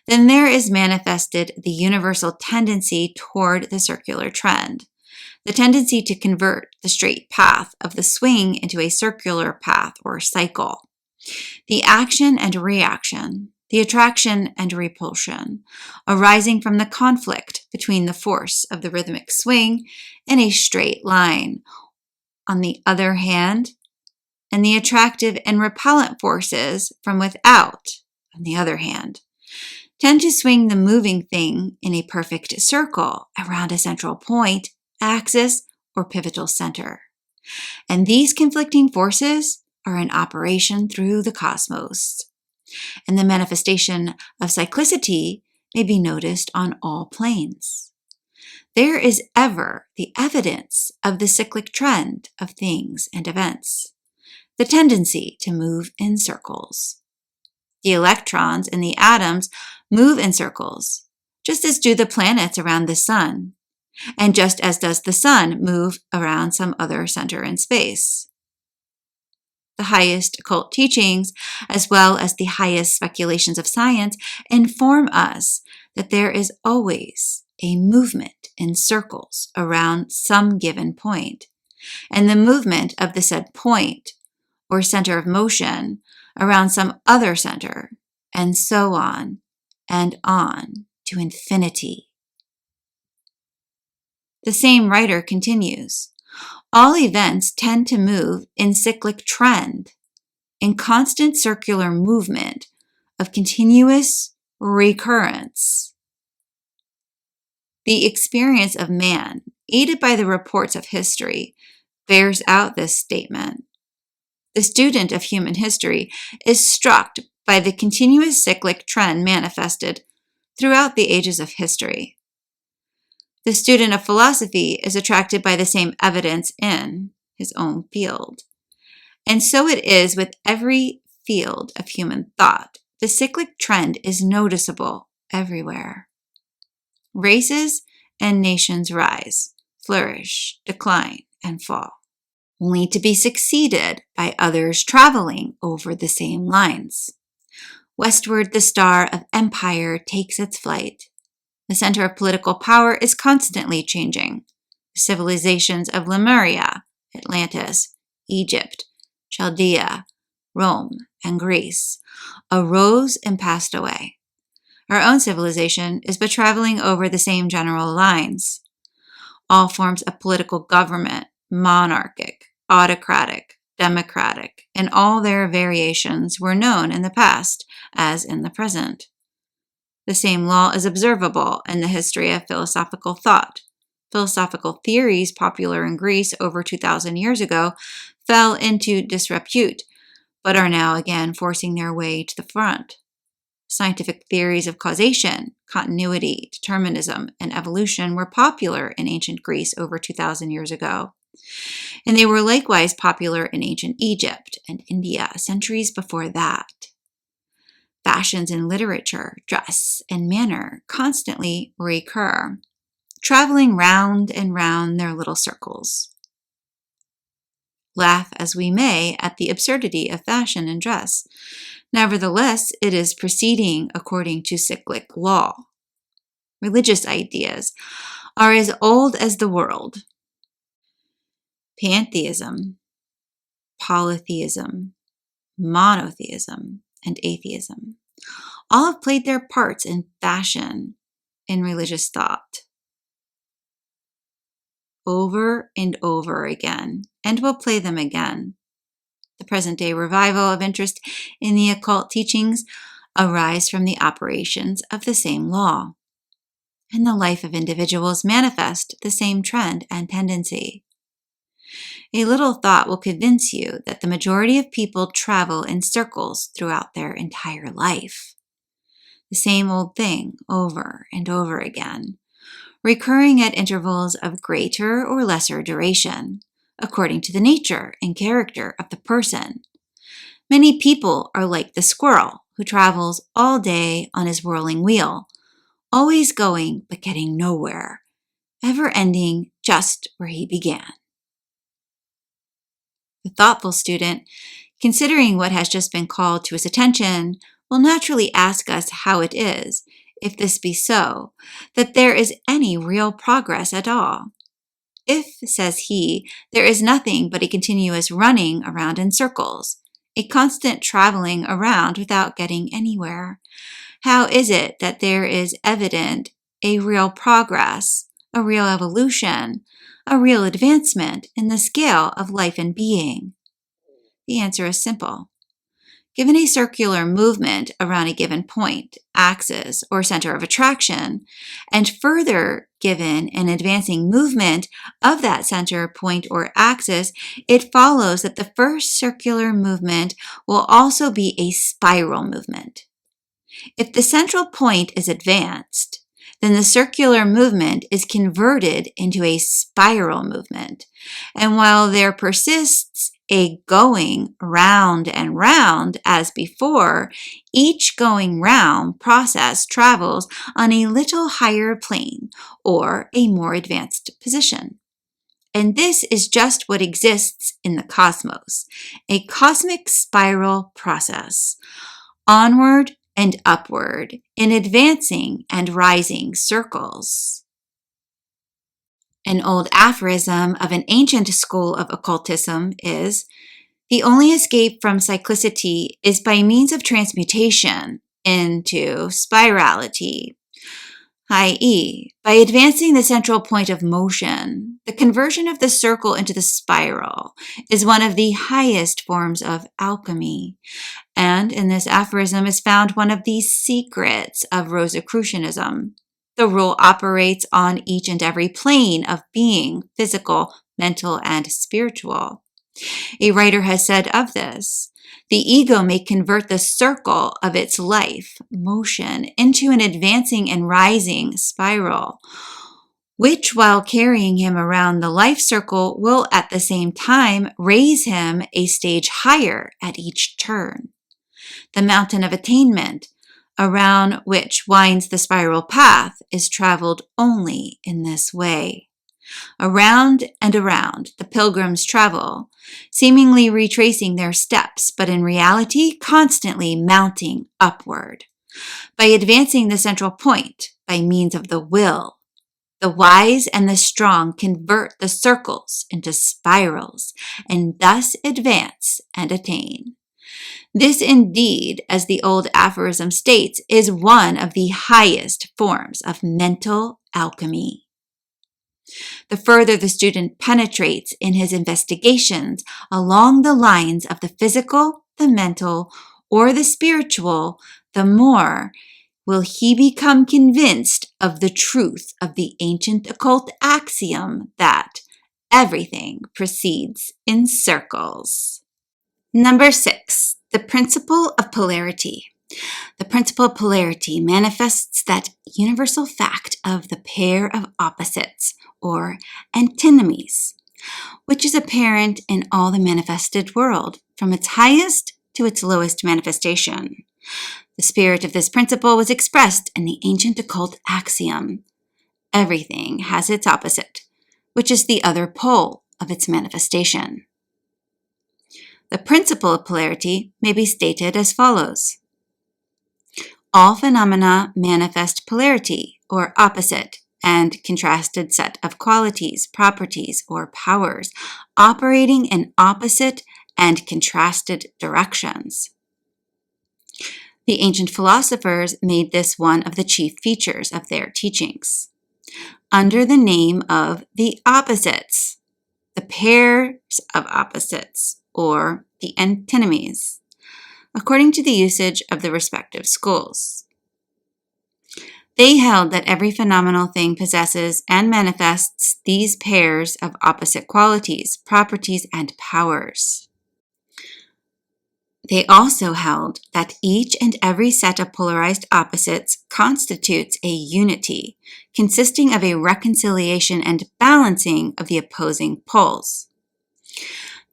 then there is manifested the universal tendency toward the circular trend, the tendency to convert the straight path of the swing into a circular path or cycle. The action and reaction, the attraction and repulsion, arising from the conflict between the force of the rhythmic swing in a straight line, on the other hand, and the attractive and repellent forces from without, on the other hand, tend to swing the moving thing in a perfect circle around a central point, axis, or pivotal center. And these conflicting forces are in operation through the cosmos. And the manifestation of cyclicity may be noticed on all planes. There is ever the evidence of the cyclic trend of things and events, the tendency to move in circles. The electrons in the atoms move in circles, just as do the planets around the sun, and just as does the sun move around some other center in space. The highest occult teachings, as well as the highest speculations of science, inform us that there is always a movement in circles around some given point, and the movement of the said point, or center of motion, around some other center, and so on to infinity. The same writer continues, all events tend to move in cyclic trend, in constant circular movement of continuous recurrence. The experience of man, aided by the reports of history, bears out this statement. The student of human history is struck by the continuous cyclic trend manifested throughout the ages of history. The student of philosophy is attracted by the same evidence in his own field. And so it is with every field of human thought. The cyclic trend is noticeable everywhere. Races and nations rise, flourish, decline, and fall, only to be succeeded by others traveling over the same lines. Westward, the star of empire takes its flight. The center of political power is constantly changing. The civilizations of Lemuria, Atlantis, Egypt, Chaldea, Rome, and Greece arose and passed away. Our own civilization is but traveling over the same general lines. All forms of political government, monarchic, autocratic, democratic, and all their variations were known in the past as in the present. The same law is observable in the history of philosophical thought. Philosophical theories popular in Greece over 2,000 years ago fell into disrepute, but are now again forcing their way to the front. Scientific theories of causation, continuity, determinism, and evolution were popular in ancient Greece over 2,000 years ago. And they were likewise popular in ancient Egypt and India centuries before that. Fashions in literature, dress, and manner constantly recur, traveling round and round their little circles. Laugh as we may at the absurdity of fashion and dress, nevertheless, it is proceeding according to cyclic law. Religious ideas are as old as the world. Pantheism, polytheism, monotheism, and atheism all have played their parts in fashion in religious thought over and over again, and will play them again. The present-day revival of interest in the occult teachings arise from the operations of the same law. In the life of individuals manifest the same trend and tendency. A little thought will convince you that the majority of people travel in circles throughout their entire life. The same old thing over and over again, recurring at intervals of greater or lesser duration, according to the nature and character of the person. Many people are like the squirrel who travels all day on his whirling wheel, always going but getting nowhere, ever ending just where he began. The thoughtful student, considering what has just been called to his attention, will naturally ask us how it is, if this be so, that there is any real progress at all. If, says he, there is nothing but a continuous running around in circles, a constant traveling around without getting anywhere, how is it that there is evident a real progress, a real evolution, a real advancement in the scale of life and being? The answer is simple. Given a circular movement around a given point, axis, or center of attraction, and further given an advancing movement of that center, point, or axis, it follows that the first circular movement will also be a spiral movement. If the central point is advanced, then the circular movement is converted into a spiral movement. And while there persists a going round and round as before, each going round process travels on a little higher plane or a more advanced position. And this is just what exists in the cosmos, a cosmic spiral process, onward and upward in advancing and rising circles. An old aphorism of an ancient school of occultism is, "The only escape from cyclicity is by means of transmutation into spirality," i.e., by advancing the central point of motion. The conversion of the circle into the spiral is one of the highest forms of alchemy. And in this aphorism is found one of the secrets of Rosicrucianism. The rule operates on each and every plane of being, physical, mental, and spiritual. A writer has said of this, "The ego may convert the circle of its life, motion, into an advancing and rising spiral, which, while carrying him around the life circle, will at the same time raise him a stage higher at each turn. The mountain of attainment, around which winds the spiral path, is traveled only in this way. Around and around the pilgrims travel, seemingly retracing their steps, but in reality constantly mounting upward. By advancing the central point by means of the will, the wise and the strong convert the circles into spirals, and thus advance and attain. This indeed, as the old aphorism states, is one of the highest forms of mental alchemy." The further the student penetrates in his investigations along the lines of the physical, the mental, or the spiritual, the more will he become convinced of the truth of the ancient occult axiom that everything proceeds in circles. Number 6. The principle of polarity. The principle of polarity manifests that universal fact of the pair of opposites, or antinomies, which is apparent in all the manifested world, from its highest to its lowest manifestation. The spirit of this principle was expressed in the ancient occult axiom, "Everything has its opposite, which is the other pole of its manifestation." The principle of polarity may be stated as follows. All phenomena manifest polarity, or opposite, and contrasted set of qualities, properties, or powers, operating in opposite and contrasted directions. The ancient philosophers made this one of the chief features of their teachings, under the name of the opposites, the pairs of opposites, or the antinomies, according to the usage of the respective schools. They held that every phenomenal thing possesses and manifests these pairs of opposite qualities, properties, and powers. They also held that each and every set of polarized opposites constitutes a unity, consisting of a reconciliation and balancing of the opposing poles.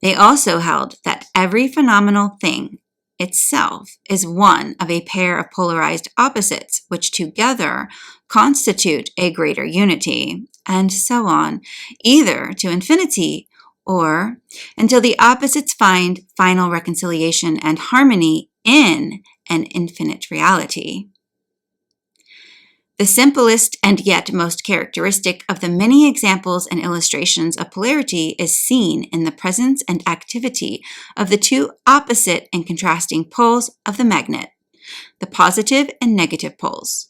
They also held that every phenomenal thing itself is one of a pair of polarized opposites, which together constitute a greater unity, and so on, either to infinity or until the opposites find final reconciliation and harmony in an infinite reality. The simplest and yet most characteristic of the many examples and illustrations of polarity is seen in the presence and activity of the two opposite and contrasting poles of the magnet, the positive and negative poles.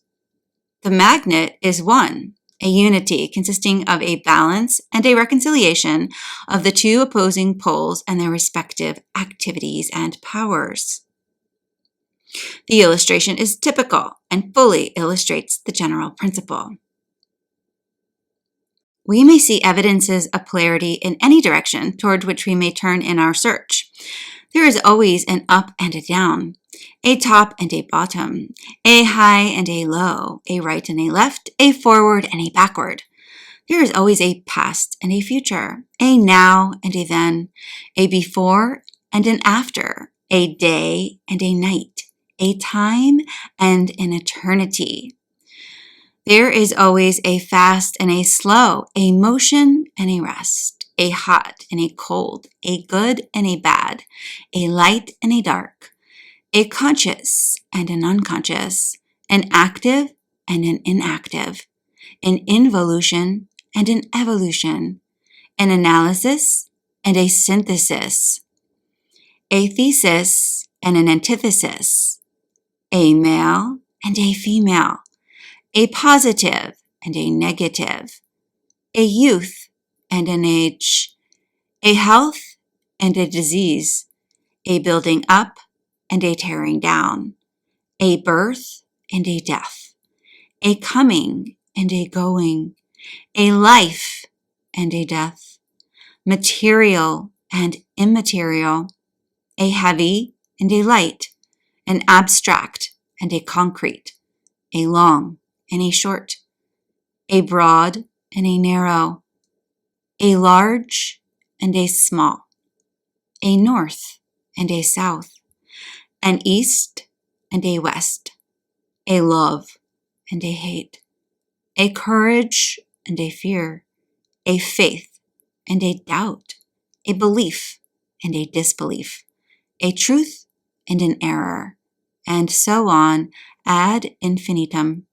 The magnet is one, a unity consisting of a balance and a reconciliation of the two opposing poles and their respective activities and powers. The illustration is typical and fully illustrates the general principle. We may see evidences of polarity in any direction toward which we may turn in our search. There is always an up and a down, a top and a bottom, a high and a low, a right and a left, a forward and a backward. There is always a past and a future, a now and a then, a before and an after, a day and a night, a time and an eternity. There is always a fast and a slow, a motion and a rest, a hot and a cold, a good and a bad, a light and a dark, a conscious and an unconscious, an active and an inactive, an involution and an evolution, an analysis and a synthesis, a thesis and an antithesis, a male and a female, a positive and a negative, a youth and an age, a health and a disease, a building up and a tearing down, a birth and a death, a coming and a going, a life and a death, material and immaterial, a heavy and a light, an abstract and a concrete, a long and a short, a broad and a narrow, a large and a small, a north and a south, an east and a west, a love and a hate, a courage and a fear, a faith and a doubt, a belief and a disbelief, a truth and an error, and so on ad infinitum.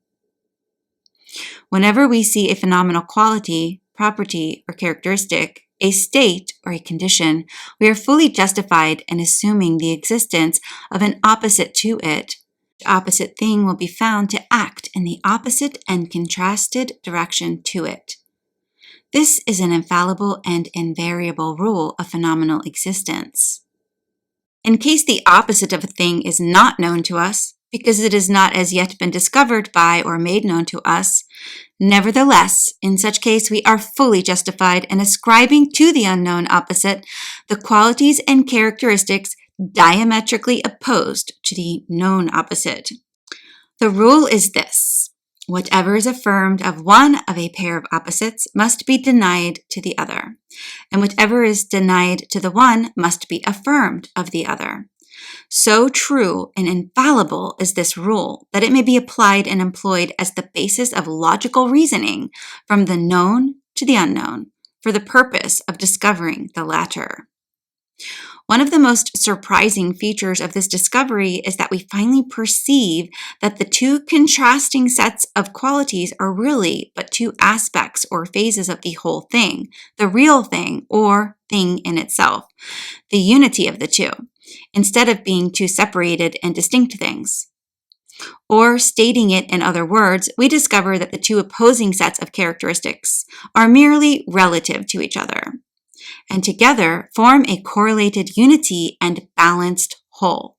Whenever we see a phenomenal quality, property, or characteristic, a state or a condition, we are fully justified in assuming the existence of an opposite to it. The opposite thing will be found to act in the opposite and contrasted direction to it. This is an infallible and invariable rule of phenomenal existence. In case the opposite of a thing is not known to us, because it has not as yet been discovered by or made known to us, nevertheless, in such case we are fully justified in ascribing to the unknown opposite the qualities and characteristics diametrically opposed to the known opposite. The rule is this: whatever is affirmed of one of a pair of opposites must be denied to the other, and whatever is denied to the one must be affirmed of the other. So true and infallible is this rule that it may be applied and employed as the basis of logical reasoning from the known to the unknown for the purpose of discovering the latter. One of the most surprising features of this discovery is that we finally perceive that the two contrasting sets of qualities are really but two aspects or phases of the whole thing, the real thing or thing in itself, the unity of the two, instead of being two separated and distinct things. Or stating it in other words, we discover that the two opposing sets of characteristics are merely relative to each other, and together form a correlated unity and balanced whole.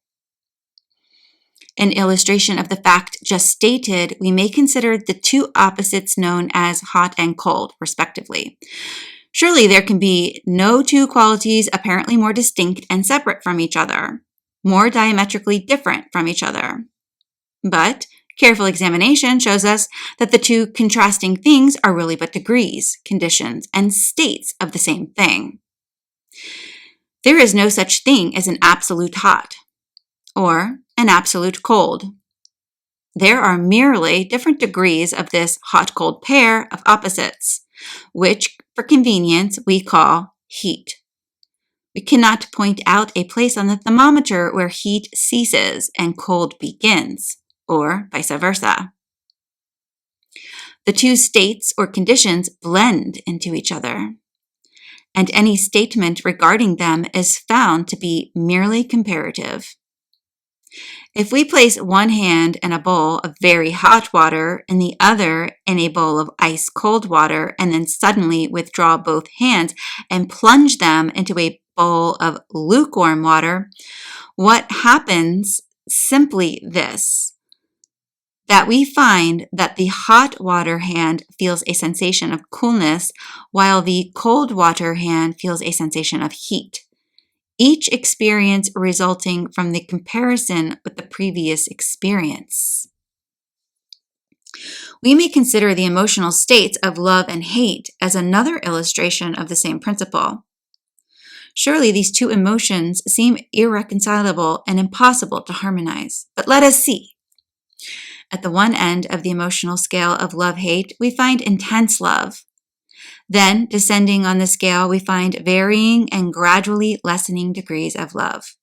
In illustration of the fact just stated, we may consider the two opposites known as hot and cold, respectively. Surely there can be no two qualities apparently more distinct and separate from each other, more diametrically different from each other. But careful examination shows us that the two contrasting things are really but degrees, conditions, and states of the same thing. There is no such thing as an absolute hot or an absolute cold. There are merely different degrees of this hot-cold pair of opposites, which for convenience we call heat. We cannot point out a place on the thermometer where heat ceases and cold begins, or vice versa. The two states or conditions blend into each other, and any statement regarding them is found to be merely comparative. If we place one hand in a bowl of very hot water and the other in a bowl of ice cold water, and then suddenly withdraw both hands and plunge them into a bowl of lukewarm water, what happens simply this: that we find that the hot water hand feels a sensation of coolness, while the cold water hand feels a sensation of heat, each experience resulting from the comparison with the previous experience. We may consider the emotional states of love and hate as another illustration of the same principle. Surely these two emotions seem irreconcilable and impossible to harmonize. But let us see. At the one end of the emotional scale of love-hate, we find intense love. Then, descending on the scale, we find varying and gradually lessening degrees of love.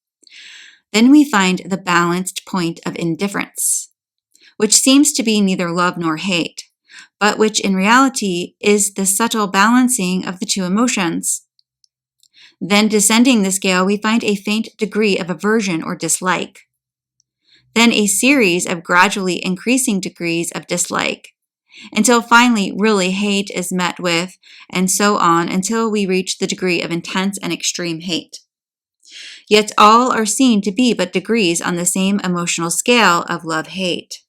Then we find the balanced point of indifference, which seems to be neither love nor hate, but which in reality is the subtle balancing of the two emotions. Then, descending the scale, we find a faint degree of aversion or dislike. Then a series of gradually increasing degrees of dislike, until finally really hate is met with, and so on until we reach the degree of intense and extreme hate. Yet all are seen to be but degrees on the same emotional scale of love-hate.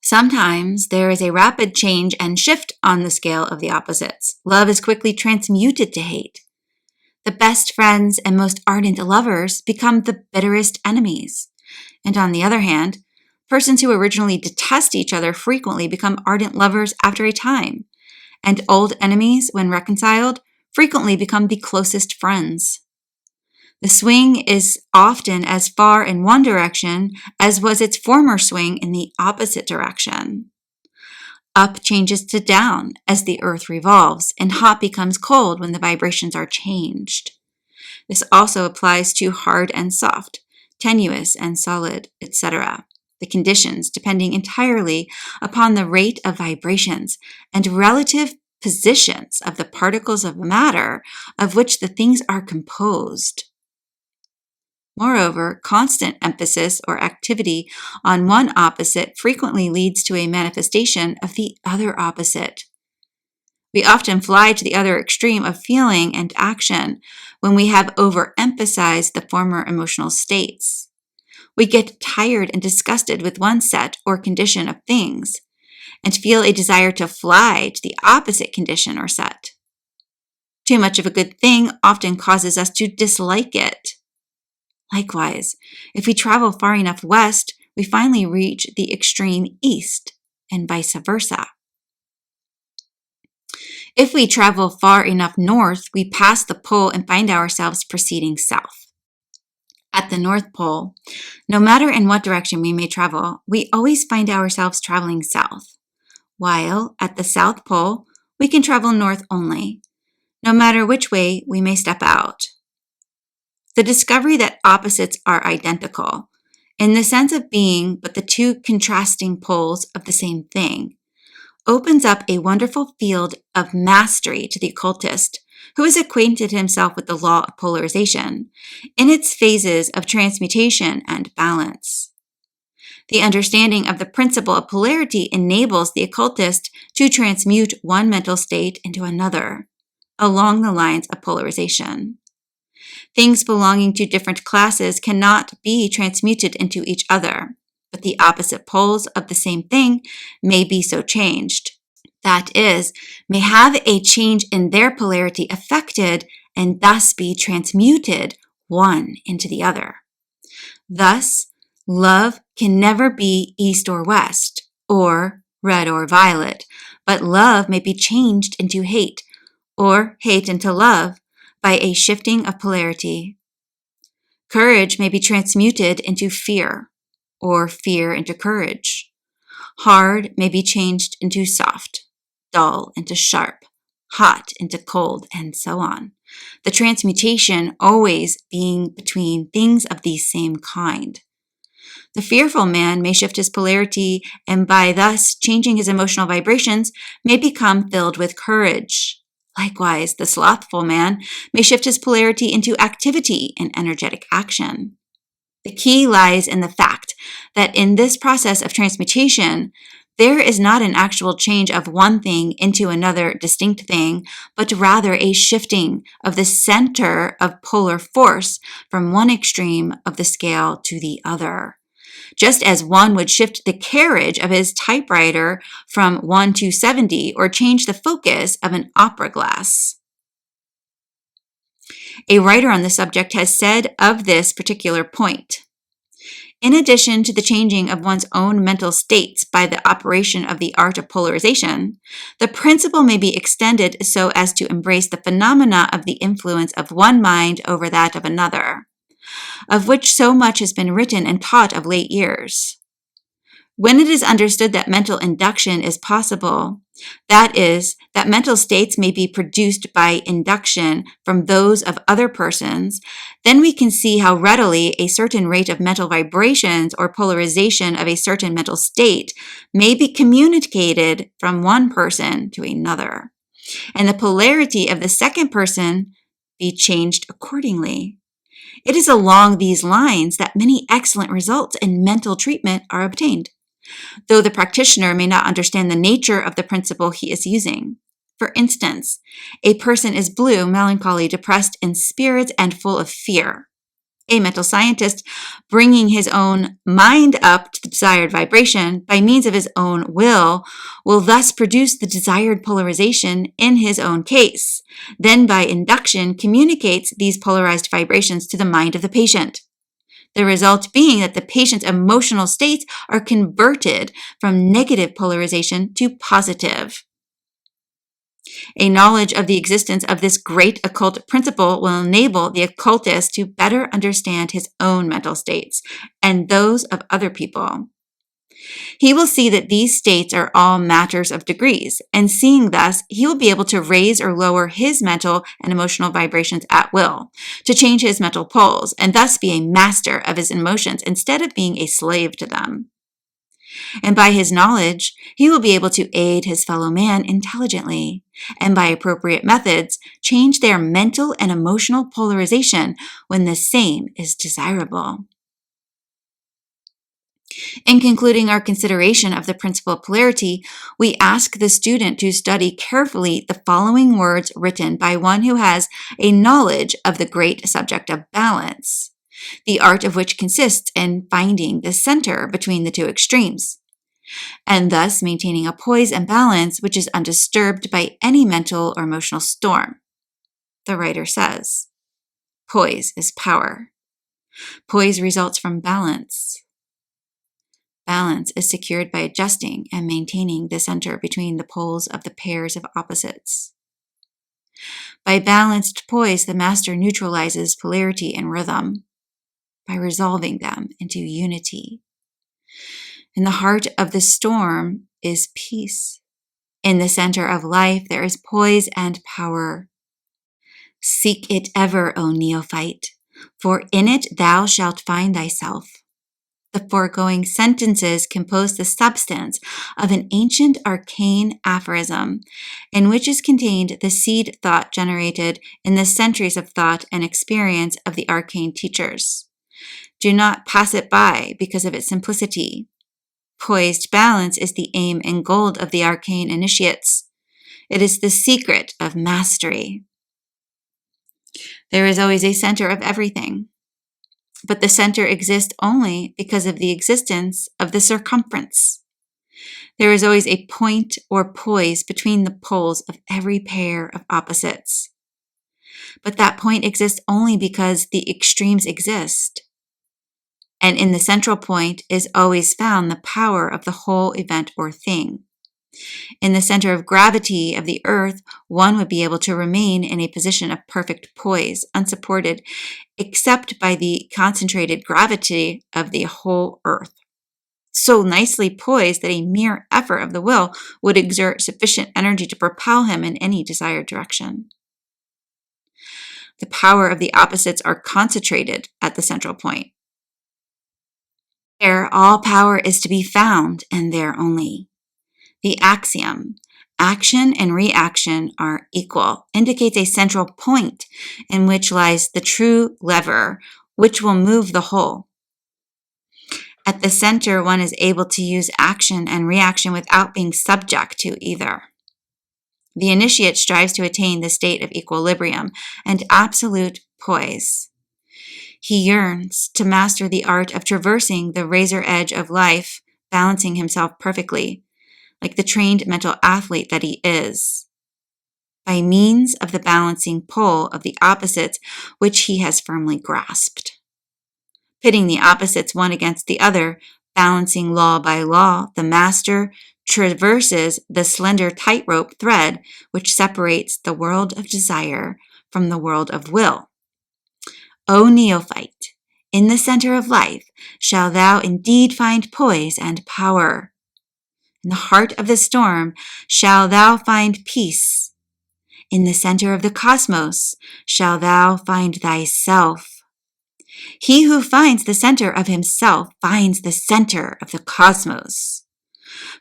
Sometimes there is a rapid change and shift on the scale of the opposites. Love is quickly transmuted to hate. The best friends and most ardent lovers become the bitterest enemies. And on the other hand, persons who originally detest each other frequently become ardent lovers after a time, and old enemies, when reconciled, frequently become the closest friends. The swing is often as far in one direction as was its former swing in the opposite direction. Up changes to down as the earth revolves, and hot becomes cold when the vibrations are changed. This also applies to hard and soft, tenuous and solid, etc. The conditions depending entirely upon the rate of vibrations and relative positions of the particles of matter of which the things are composed. Moreover, constant emphasis or activity on one opposite frequently leads to a manifestation of the other opposite. We often fly to the other extreme of feeling and action when we have overemphasized the former emotional states. We get tired and disgusted with one set or condition of things, and feel a desire to fly to the opposite condition or set. Too much of a good thing often causes us to dislike it. Likewise, if we travel far enough west, we finally reach the extreme east, and vice versa. If we travel far enough north, we pass the pole and find ourselves proceeding south. At the North Pole, no matter in what direction we may travel, we always find ourselves traveling south, while at the South Pole, we can travel north only, no matter which way we may step out. The discovery that opposites are identical, in the sense of being but the two contrasting poles of the same thing, opens up a wonderful field of mastery to the occultist, who has acquainted himself with the law of polarization in its phases of transmutation and balance. The understanding of the principle of polarity enables the occultist to transmute one mental state into another, along the lines of polarization. Things belonging to different classes cannot be transmuted into each other, but the opposite poles of the same thing may be so changed. That is, may have a change in their polarity affected and thus be transmuted one into the other. Thus, love can never be east or west, or red or violet, but love may be changed into hate, or hate into love, by a shifting of polarity. Courage may be transmuted into fear, or fear into courage. Hard may be changed into soft, dull into sharp, hot into cold, and so on. The transmutation always being between things of the same kind. The fearful man may shift his polarity and by thus changing his emotional vibrations may become filled with courage. Likewise, the slothful man may shift his polarity into activity and energetic action. The key lies in the fact that in this process of transmutation, there is not an actual change of one thing into another distinct thing, but rather a shifting of the center of polar force from one extreme of the scale to the other. Just as one would shift the carriage of his typewriter from 1 to 70 or change the focus of an opera glass. A writer on the subject has said of this particular point, in addition to the changing of one's own mental states by the operation of the art of polarization, the principle may be extended so as to embrace the phenomena of the influence of one mind over that of another, of which so much has been written and taught of late years. When it is understood that mental induction is possible, that is, that mental states may be produced by induction from those of other persons, then we can see how readily a certain rate of mental vibrations or polarization of a certain mental state may be communicated from one person to another, and the polarity of the second person be changed accordingly. It is along these lines that many excellent results in mental treatment are obtained, though the practitioner may not understand the nature of the principle he is using. For instance, a person is blue, melancholy, depressed in spirits, and full of fear. A mental scientist, bringing his own mind up to the desired vibration by means of his own will thus produce the desired polarization in his own case. Then by induction communicates these polarized vibrations to the mind of the patient. The result being that the patient's emotional states are converted from negative polarization to positive. A knowledge of the existence of this great occult principle will enable the occultist to better understand his own mental states and those of other people. He will see that these states are all matters of degrees, and seeing thus, he will be able to raise or lower his mental and emotional vibrations at will, to change his mental poles, and thus be a master of his emotions instead of being a slave to them. And by his knowledge, he will be able to aid his fellow man intelligently, and by appropriate methods, change their mental and emotional polarization when the same is desirable. In concluding our consideration of the principle of polarity, we ask the student to study carefully the following words written by one who has a knowledge of the great subject of balance, the art of which consists in finding the center between the two extremes, and thus maintaining a poise and balance which is undisturbed by any mental or emotional storm. The writer says, poise is power. Poise results from balance. Balance is secured by adjusting and maintaining the center between the poles of the pairs of opposites. By balanced poise, the master neutralizes polarity and rhythm by resolving them into unity. In the heart of the storm is peace. In the center of life, there is poise and power. Seek it ever, O neophyte, for in it thou shalt find thyself. The foregoing sentences compose the substance of an ancient arcane aphorism, in which is contained the seed thought generated in the centuries of thought and experience of the arcane teachers. Do not pass it by because of its simplicity. Poised balance is the aim and goal of the arcane initiates. It is the secret of mastery. There is always a center of everything, but the center exists only because of the existence of the circumference. There is always a point or poise between the poles of every pair of opposites. But that point exists only because the extremes exist. And in the central point is always found the power of the whole event or thing. In the center of gravity of the earth, one would be able to remain in a position of perfect poise, unsupported, except by the concentrated gravity of the whole earth. so nicely poised that a mere effort of the will would exert sufficient energy to propel him in any desired direction. The power of the opposites are concentrated at the central point. There, all power is to be found, and there only. The axiom, action and reaction are equal, indicates a central point in which lies the true lever, which will move the whole. At the center, one is able to use action and reaction without being subject to either. The initiate strives to attain the state of equilibrium and absolute poise. He yearns to master the art of traversing the razor edge of life, balancing himself perfectly, like the trained mental athlete that he is, by means of the balancing pull of the opposites which he has firmly grasped. Pitting the opposites one against the other, balancing law by law, the master traverses the slender tightrope thread which separates the world of desire from the world of will. O neophyte, in the center of life shall thou indeed find poise and power. In the heart of the storm shall thou find peace. In the center of the cosmos shall thou find thyself. He who finds the center of himself finds the center of the cosmos.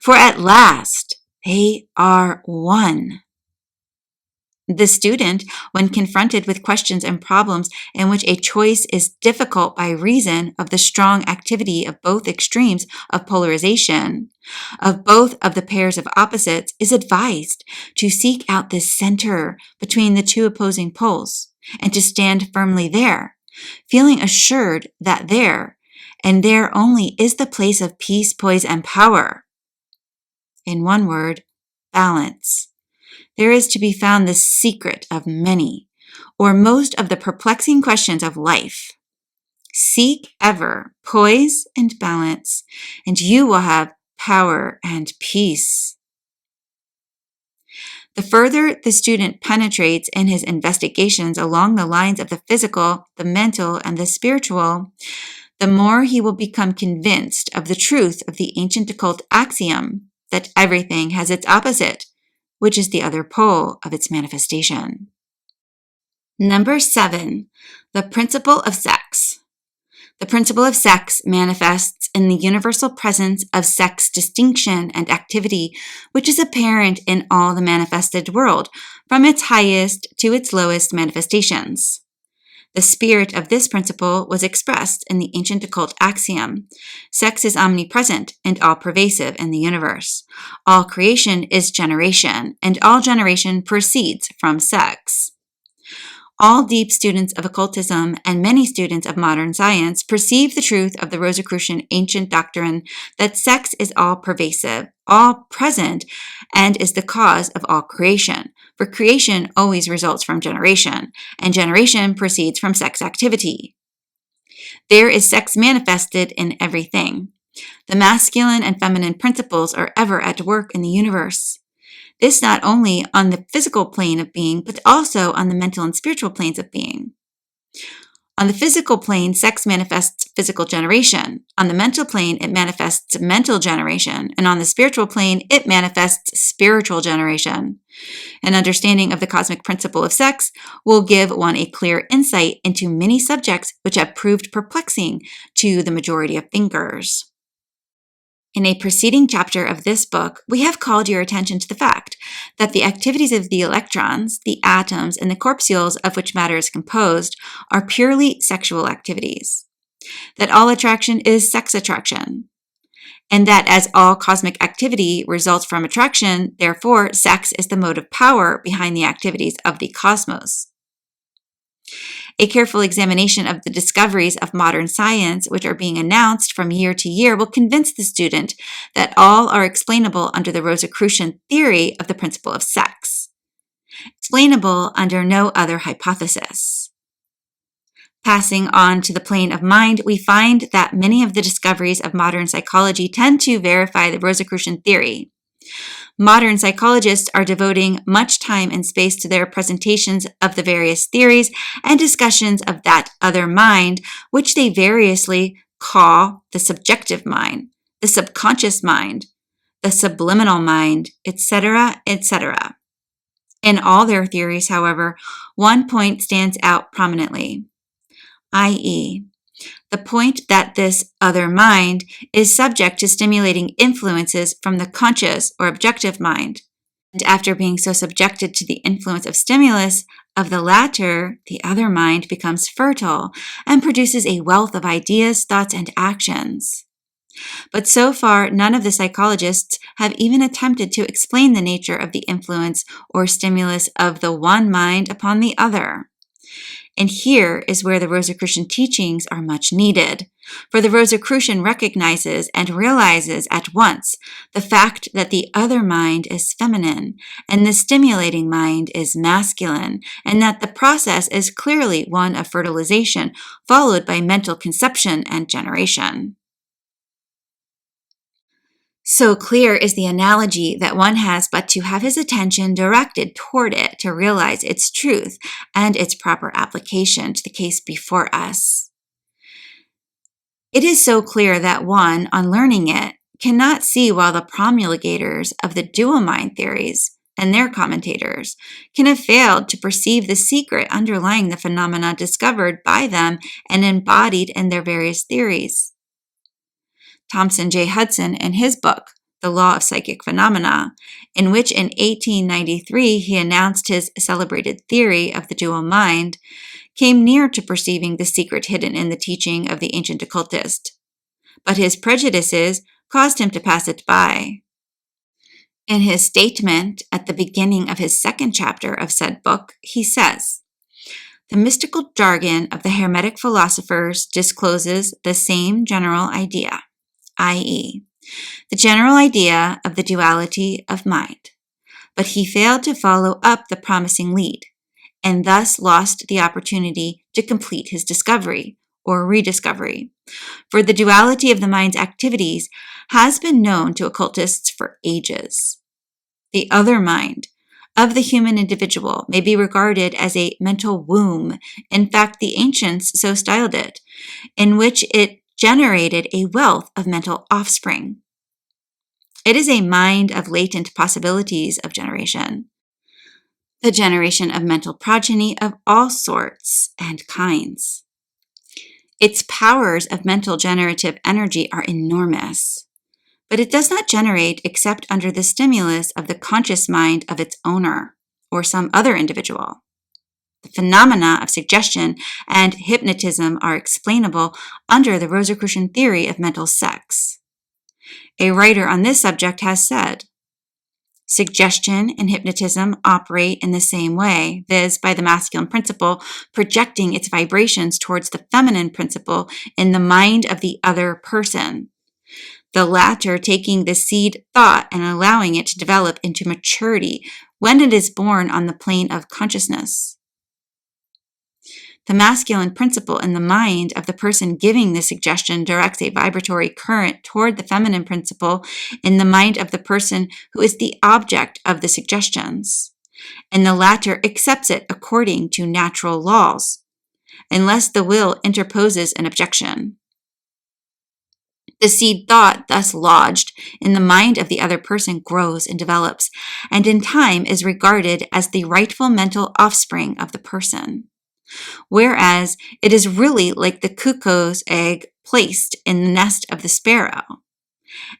For at last they are one. The student, when confronted with questions and problems in which a choice is difficult by reason of the strong activity of both extremes of polarization, of both of the pairs of opposites, is advised to seek out the center between the two opposing poles and to stand firmly there, feeling assured that there, and there only, is the place of peace, poise, and power. In one word, balance. There is to be found the secret of many, or most of the perplexing questions of life. Seek ever poise and balance, and you will have power and peace. The further the student penetrates in his investigations along the lines of the physical, the mental, and the spiritual, the more he will become convinced of the truth of the ancient occult axiom that everything has its opposite, which is the other pole of its manifestation. Number 7, the principle of sex. The principle of sex manifests in the universal presence of sex distinction and activity, which is apparent in all the manifested world, from its highest to its lowest manifestations. The spirit of this principle was expressed in the ancient occult axiom: sex is omnipresent and all-pervasive in the universe. All creation is generation, and all generation proceeds from sex. All deep students of occultism and many students of modern science perceive the truth of the Rosicrucian ancient doctrine that sex is all-pervasive, all-present, and is the cause of all creation. For creation always results from generation, and generation proceeds from sex activity. There is sex manifested in everything. The masculine and feminine principles are ever at work in the universe. This not only on the physical plane of being, but also on the mental and spiritual planes of being. On the physical plane, sex manifests physical generation. On the mental plane, it manifests mental generation. And on the spiritual plane, it manifests spiritual generation. An understanding of the cosmic principle of sex will give one a clear insight into many subjects which have proved perplexing to the majority of thinkers. In a preceding chapter of this book, we have called your attention to the fact that the activities of the electrons, the atoms, and the corpuscles of which matter is composed are purely sexual activities, that all attraction is sex attraction, and that as all cosmic activity results from attraction, therefore, sex is the motive power behind the activities of the cosmos. A careful examination of the discoveries of modern science, which are being announced from year to year, will convince the student that all are explainable under the Rosicrucian theory of the principle of sex, explainable under no other hypothesis. Passing on to the plane of mind, we find that many of the discoveries of modern psychology tend to verify the Rosicrucian theory. Modern psychologists are devoting much time and space to their presentations of the various theories and discussions of that other mind, which they variously call the subjective mind, the subconscious mind, the subliminal mind, etc., etc. In all their theories, however, one point stands out prominently, i.e., the point that this other mind is subject to stimulating influences from the conscious or objective mind. And after being so subjected to the influence of stimulus of the latter, the other mind becomes fertile and produces a wealth of ideas, thoughts, and actions. But so far, none of the psychologists have even attempted to explain the nature of the influence or stimulus of the one mind upon the other. And here is where the Rosicrucian teachings are much needed, for the Rosicrucian recognizes and realizes at once the fact that the other mind is feminine and the stimulating mind is masculine, and that the process is clearly one of fertilization followed by mental conception and generation. So clear is the analogy that one has but to have his attention directed toward it to realize its truth and its proper application to the case before us. It is so clear that one, on learning it, cannot see while the promulgators of the dual mind theories and their commentators can have failed to perceive the secret underlying the phenomena discovered by them and embodied in their various theories. Thompson J. Hudson, in his book, The Law of Psychic Phenomena, in which in 1893 he announced his celebrated theory of the dual mind, came near to perceiving the secret hidden in the teaching of the ancient occultist, but his prejudices caused him to pass it by. In his statement at the beginning of his second chapter of said book, he says, "The mystical jargon of the Hermetic philosophers discloses the same general idea, i.e., the general idea of the duality of mind, but he failed to follow up the promising lead, and thus lost the opportunity to complete his discovery, or rediscovery, for the duality of the mind's activities has been known to occultists for ages. The other mind of the human individual may be regarded as a mental womb, in fact the ancients so styled it, in which it generated a wealth of mental offspring. It is a mind of latent possibilities of generation, the generation of mental progeny of all sorts and kinds. Its powers of mental generative energy are enormous, but it does not generate except under the stimulus of the conscious mind of its owner or some other individual. The phenomena of suggestion and hypnotism are explainable under the Rosicrucian theory of mental sex. A writer on this subject has said, "Suggestion and hypnotism operate in the same way, viz. By the masculine principle projecting its vibrations towards the feminine principle in the mind of the other person, the latter taking the seed thought and allowing it to develop into maturity when it is born on the plane of consciousness. The masculine principle in the mind of the person giving the suggestion directs a vibratory current toward the feminine principle in the mind of the person who is the object of the suggestions, and the latter accepts it according to natural laws, unless the will interposes an objection. The seed thought thus lodged in the mind of the other person grows and develops, and in time is regarded as the rightful mental offspring of the person, whereas it is really like the cuckoo's egg placed in the nest of the sparrow.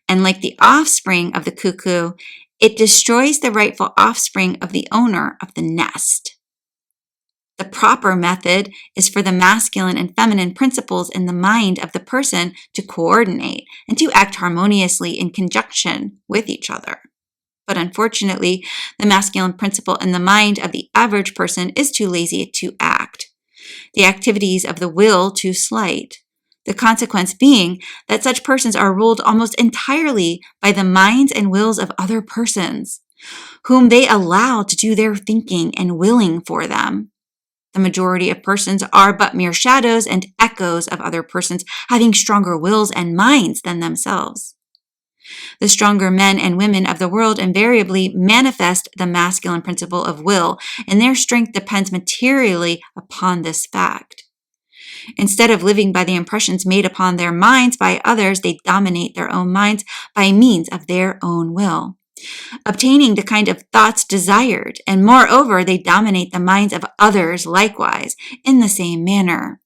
And like the offspring of the cuckoo, it destroys the rightful offspring of the owner of the nest. The proper method is for the masculine and feminine principles in the mind of the person to coordinate and to act harmoniously in conjunction with each other. But unfortunately, the masculine principle in the mind of the average person is too lazy to act, the activities of the will too slight. The consequence being that such persons are ruled almost entirely by the minds and wills of other persons, whom they allow to do their thinking and willing for them. The majority of persons are but mere shadows and echoes of other persons having stronger wills and minds than themselves. The stronger men and women of the world invariably manifest the masculine principle of will, and their strength depends materially upon this fact. Instead of living by the impressions made upon their minds by others, they dominate their own minds by means of their own will, obtaining the kind of thoughts desired, and moreover, they dominate the minds of others likewise in the same manner.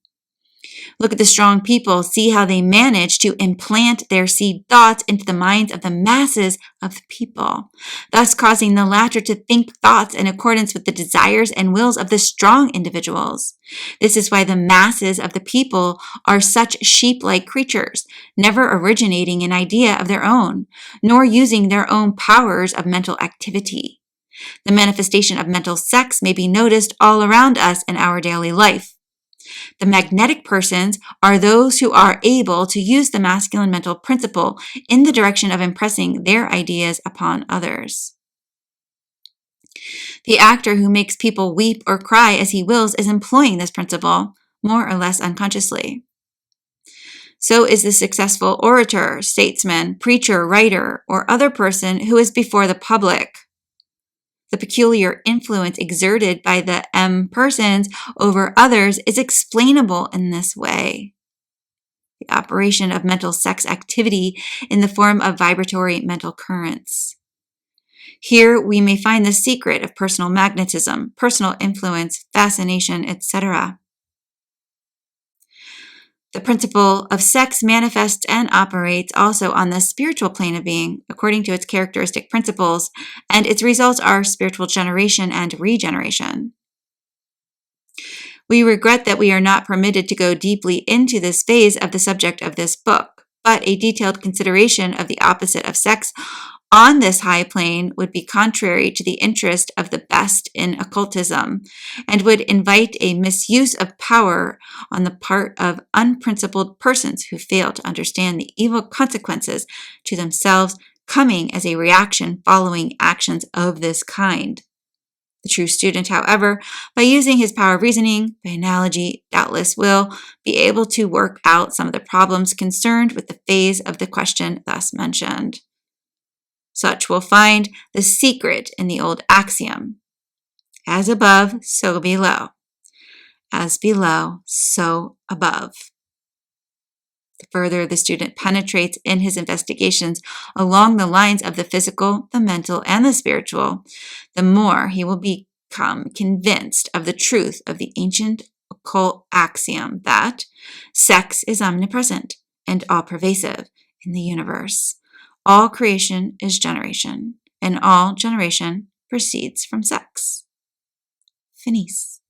Look at the strong people, see how they manage to implant their seed thoughts into the minds of the masses of the people, thus causing the latter to think thoughts in accordance with the desires and wills of the strong individuals. This is why the masses of the people are such sheep-like creatures, never originating an idea of their own, nor using their own powers of mental activity. The manifestation of mental sex may be noticed all around us in our daily life. The magnetic persons are those who are able to use the masculine mental principle in the direction of impressing their ideas upon others. The actor who makes people weep or cry as he wills is employing this principle, more or less unconsciously. So is the successful orator, statesman, preacher, writer, or other person who is before the public. The peculiar influence exerted by the M persons over others is explainable in this way. The operation of mental sex activity in the form of vibratory mental currents. Here we may find the secret of personal magnetism, personal influence, fascination, etc. The principle of sex manifests and operates also on the spiritual plane of being, according to its characteristic principles, and its results are spiritual generation and regeneration. We regret that we are not permitted to go deeply into this phase of the subject of this book, but a detailed consideration of the opposite of sex on this high plane would be contrary to the interest of the best in occultism, and would invite a misuse of power on the part of unprincipled persons who fail to understand the evil consequences to themselves coming as a reaction following actions of this kind. The true student, however, by using his power of reasoning, by analogy, doubtless will be able to work out some of the problems concerned with the phase of the question thus mentioned. Such will find the secret in the old axiom, as above, so below. As below, so above. The further the student penetrates in his investigations along the lines of the physical, the mental, and the spiritual, the more he will become convinced of the truth of the ancient occult axiom that sex is omnipresent and all-pervasive in the universe. All creation is generation, and all generation proceeds from sex. Finis.